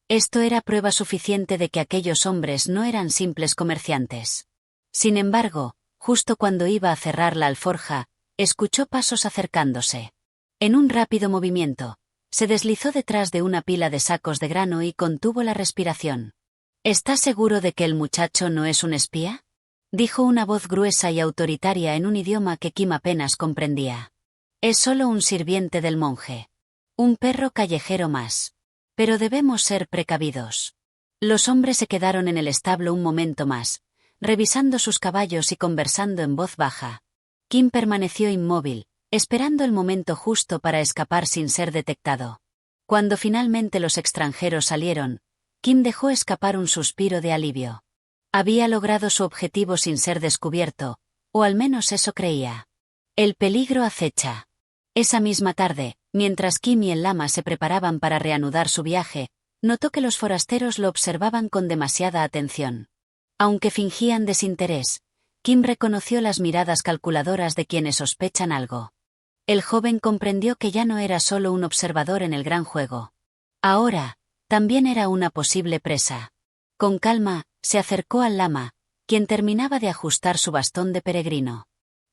Esto era prueba suficiente de que aquellos hombres no eran simples comerciantes. Sin embargo, justo cuando iba a cerrar la alforja, escuchó pasos acercándose. En un rápido movimiento, se deslizó detrás de una pila de sacos de grano y contuvo la respiración. ¿Estás seguro de que el muchacho no es un espía?, dijo una voz gruesa y autoritaria en un idioma que Kim apenas comprendía. Es solo un sirviente del monje. Un perro callejero más. Pero debemos ser precavidos. Los hombres se quedaron en el establo un momento más, revisando sus caballos y conversando en voz baja. Kim permaneció inmóvil, esperando el momento justo para escapar sin ser detectado. Cuando finalmente los extranjeros salieron, Kim dejó escapar un suspiro de alivio. Había logrado su objetivo sin ser descubierto, o al menos eso creía. El peligro acecha. Esa misma tarde, mientras Kim y el lama se preparaban para reanudar su viaje, notó que los forasteros lo observaban con demasiada atención. Aunque fingían desinterés, Kim reconoció las miradas calculadoras de quienes sospechan algo. El joven comprendió que ya no era solo un observador en el gran juego. Ahora, también era una posible presa. Con calma, se acercó al lama, quien terminaba de ajustar su bastón de peregrino.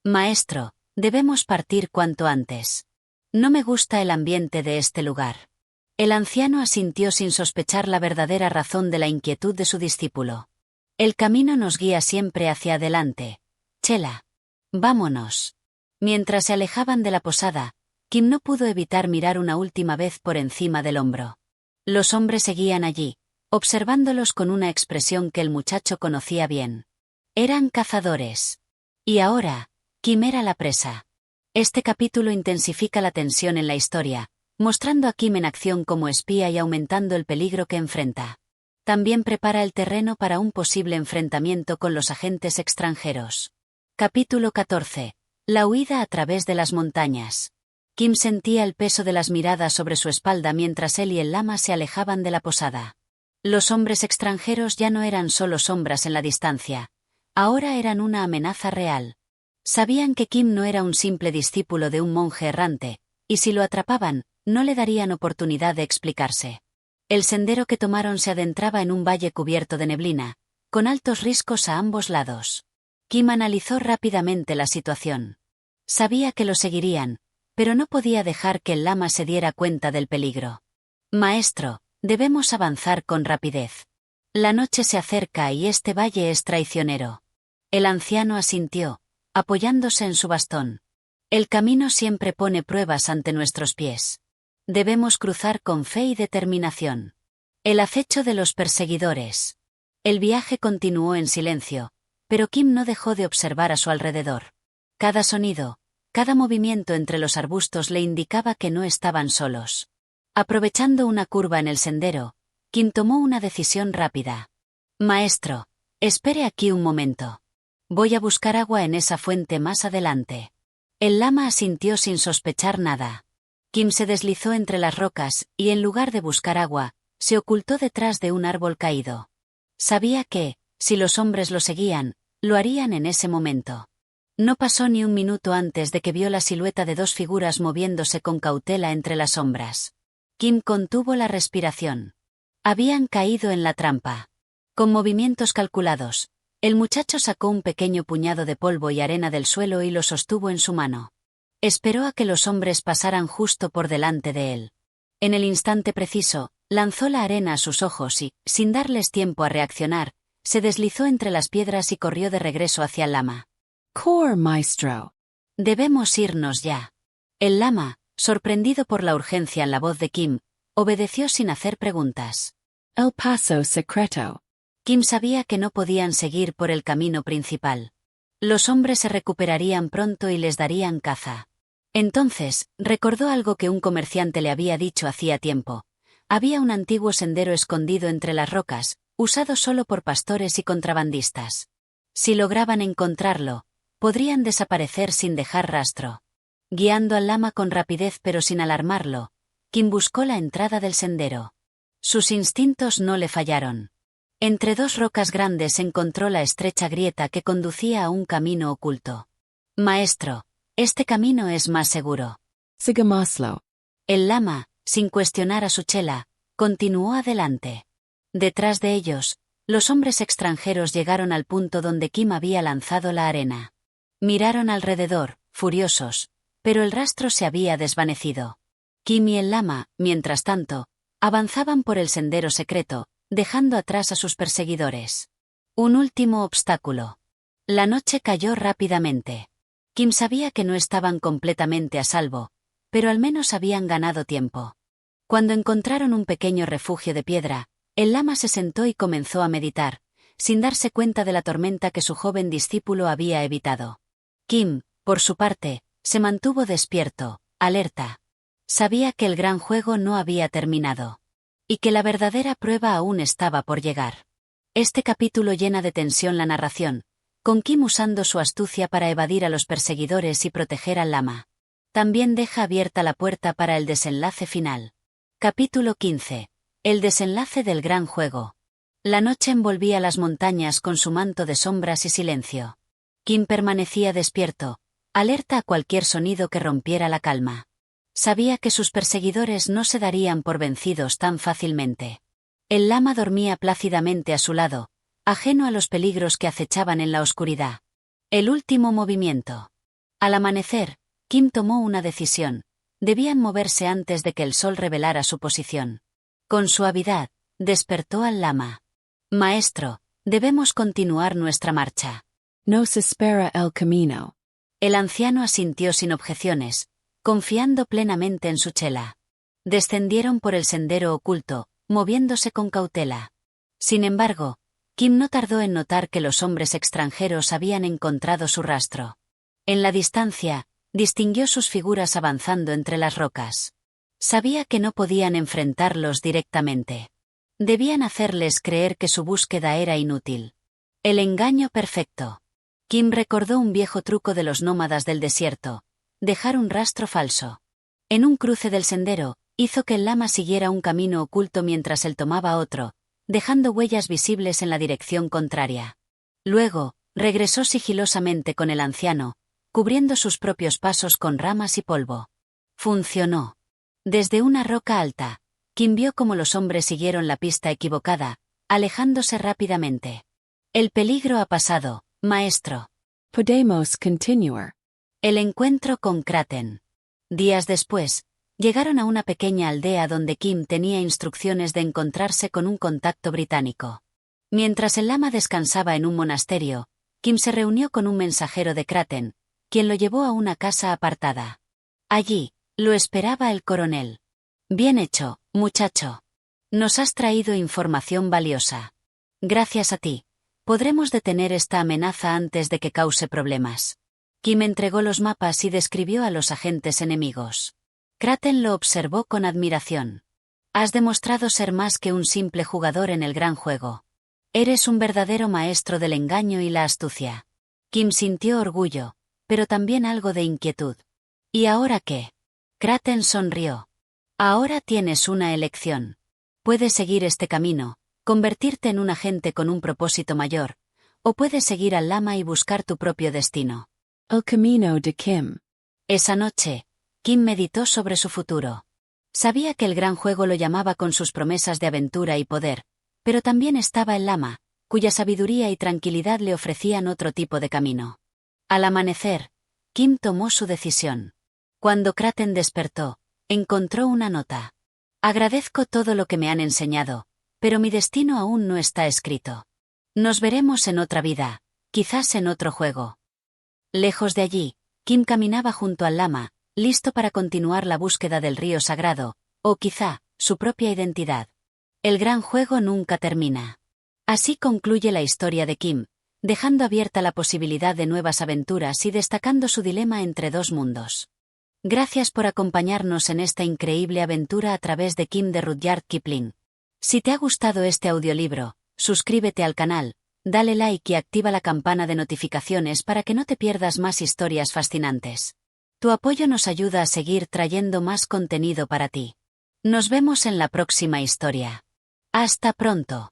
Maestro, debemos partir cuanto antes. No me gusta el ambiente de este lugar. El anciano asintió sin sospechar la verdadera razón de la inquietud de su discípulo. El camino nos guía siempre hacia adelante. Chela. Vámonos. Mientras se alejaban de la posada, Kim no pudo evitar mirar una última vez por encima del hombro. Los hombres seguían allí, observándolos con una expresión que el muchacho conocía bien. Eran cazadores. Y ahora, Kim era la presa. Este capítulo intensifica la tensión en la historia, mostrando a Kim en acción como espía y aumentando el peligro que enfrenta. También prepara el terreno para un posible enfrentamiento con los agentes extranjeros. Capítulo 14. La huida a través de las montañas. Kim sentía el peso de las miradas sobre su espalda mientras él y el lama se alejaban de la posada. Los hombres extranjeros ya no eran solo sombras en la distancia. Ahora eran una amenaza real. Sabían que Kim no era un simple discípulo de un monje errante, y si lo atrapaban, no le darían oportunidad de explicarse. El sendero que tomaron se adentraba en un valle cubierto de neblina, con altos riscos a ambos lados. Kim analizó rápidamente la situación. Sabía que lo seguirían, pero no podía dejar que el lama se diera cuenta del peligro. Maestro, debemos avanzar con rapidez. La noche se acerca y este valle es traicionero. El anciano asintió, apoyándose en su bastón. El camino siempre pone pruebas ante nuestros pies. Debemos cruzar con fe y determinación. El acecho de los perseguidores. El viaje continuó en silencio, pero Kim no dejó de observar a su alrededor. Cada sonido, cada movimiento entre los arbustos le indicaba que no estaban solos. Aprovechando una curva en el sendero, Kim tomó una decisión rápida. Maestro, espere aquí un momento. Voy a buscar agua en esa fuente más adelante. El lama asintió sin sospechar nada. Kim se deslizó entre las rocas y en lugar de buscar agua, se ocultó detrás de un árbol caído. Sabía que, si los hombres lo seguían, lo harían en ese momento. No pasó ni un minuto antes de que vio la silueta de dos figuras moviéndose con cautela entre las sombras. Kim contuvo la respiración. Habían caído en la trampa. Con movimientos calculados, el muchacho sacó un pequeño puñado de polvo y arena del suelo y lo sostuvo en su mano. Esperó a que los hombres pasaran justo por delante de él. En el instante preciso, lanzó la arena a sus ojos y, sin darles tiempo a reaccionar, se deslizó entre las piedras y corrió de regreso hacia el lama. Core Maestro. Debemos irnos ya. El lama, sorprendido por la urgencia en la voz de Kim, obedeció sin hacer preguntas. El Paso Secreto. Kim sabía que no podían seguir por el camino principal. Los hombres se recuperarían pronto y les darían caza. Entonces, recordó algo que un comerciante le había dicho hacía tiempo. Había un antiguo sendero escondido entre las rocas, usado solo por pastores y contrabandistas. Si lograban encontrarlo, podrían desaparecer sin dejar rastro. Guiando al lama con rapidez pero sin alarmarlo, Kim buscó la entrada del sendero. Sus instintos no le fallaron. Entre dos rocas grandes encontró la estrecha grieta que conducía a un camino oculto. Maestro, este camino es más seguro. Sigamaslo. El lama, sin cuestionar a su chela, continuó adelante. Detrás de ellos, los hombres extranjeros llegaron al punto donde Kim había lanzado la arena. Miraron alrededor, furiosos, pero el rastro se había desvanecido. Kim y el lama, mientras tanto, avanzaban por el sendero secreto, dejando atrás a sus perseguidores. Un último obstáculo. La noche cayó rápidamente. Kim sabía que no estaban completamente a salvo, pero al menos habían ganado tiempo. Cuando encontraron un pequeño refugio de piedra, el lama se sentó y comenzó a meditar, sin darse cuenta de la tormenta que su joven discípulo había evitado. Kim, por su parte, se mantuvo despierto, alerta. Sabía que el gran juego no había terminado. Y que la verdadera prueba aún estaba por llegar. Este capítulo llena de tensión la narración, con Kim usando su astucia para evadir a los perseguidores y proteger al lama. También deja abierta la puerta para el desenlace final. Capítulo 15. El desenlace del gran juego. La noche envolvía las montañas con su manto de sombras y silencio. Kim permanecía despierto, alerta a cualquier sonido que rompiera la calma. Sabía que sus perseguidores no se darían por vencidos tan fácilmente. El lama dormía plácidamente a su lado, ajeno a los peligros que acechaban en la oscuridad. El último movimiento. Al amanecer, Kim tomó una decisión. Debían moverse antes de que el sol revelara su posición. Con suavidad, despertó al lama. Maestro, debemos continuar nuestra marcha. Nos espera el camino. El anciano asintió sin objeciones, confiando plenamente en su chela. Descendieron por el sendero oculto, moviéndose con cautela. Sin embargo, Kim no tardó en notar que los hombres extranjeros habían encontrado su rastro. En la distancia, distinguió sus figuras avanzando entre las rocas. Sabía que no podían enfrentarlos directamente. Debían hacerles creer que su búsqueda era inútil. El engaño perfecto. Kim recordó un viejo truco de los nómadas del desierto: dejar un rastro falso. En un cruce del sendero, hizo que el lama siguiera un camino oculto mientras él tomaba otro, dejando huellas visibles en la dirección contraria. Luego, regresó sigilosamente con el anciano, cubriendo sus propios pasos con ramas y polvo. Funcionó. Desde una roca alta, Kim vio cómo los hombres siguieron la pista equivocada, alejándose rápidamente. El peligro ha pasado, maestro. Podemos continuar. El encuentro con Kraten. Días después, llegaron a una pequeña aldea donde Kim tenía instrucciones de encontrarse con un contacto británico. Mientras el lama descansaba en un monasterio, Kim se reunió con un mensajero de Kraten, quien lo llevó a una casa apartada. Allí, lo esperaba el coronel. Bien hecho, muchacho. Nos has traído información valiosa. Gracias a ti, podremos detener esta amenaza antes de que cause problemas. Kim entregó los mapas y describió a los agentes enemigos. Kraten lo observó con admiración. Has demostrado ser más que un simple jugador en el gran juego. Eres un verdadero maestro del engaño y la astucia. Kim sintió orgullo, pero también algo de inquietud. ¿Y ahora qué? Kraten sonrió. Ahora tienes una elección. Puedes seguir este camino, convertirte en un agente con un propósito mayor, o puedes seguir al lama y buscar tu propio destino. El camino de Kim. Esa noche, Kim meditó sobre su futuro. Sabía que el gran juego lo llamaba con sus promesas de aventura y poder, pero también estaba el lama, cuya sabiduría y tranquilidad le ofrecían otro tipo de camino. Al amanecer, Kim tomó su decisión. Cuando Kraten despertó, encontró una nota. Agradezco todo lo que me han enseñado, pero mi destino aún no está escrito. Nos veremos en otra vida, quizás en otro juego. Lejos de allí, Kim caminaba junto al lama, listo para continuar la búsqueda del río sagrado, o quizá, su propia identidad. El gran juego nunca termina. Así concluye la historia de Kim, dejando abierta la posibilidad de nuevas aventuras y destacando su dilema entre dos mundos. Gracias por acompañarnos en esta increíble aventura a través de Kim de Rudyard Kipling. Si te ha gustado este audiolibro, suscríbete al canal, dale like y activa la campana de notificaciones para que no te pierdas más historias fascinantes. Tu apoyo nos ayuda a seguir trayendo más contenido para ti. Nos vemos en la próxima historia. Hasta pronto.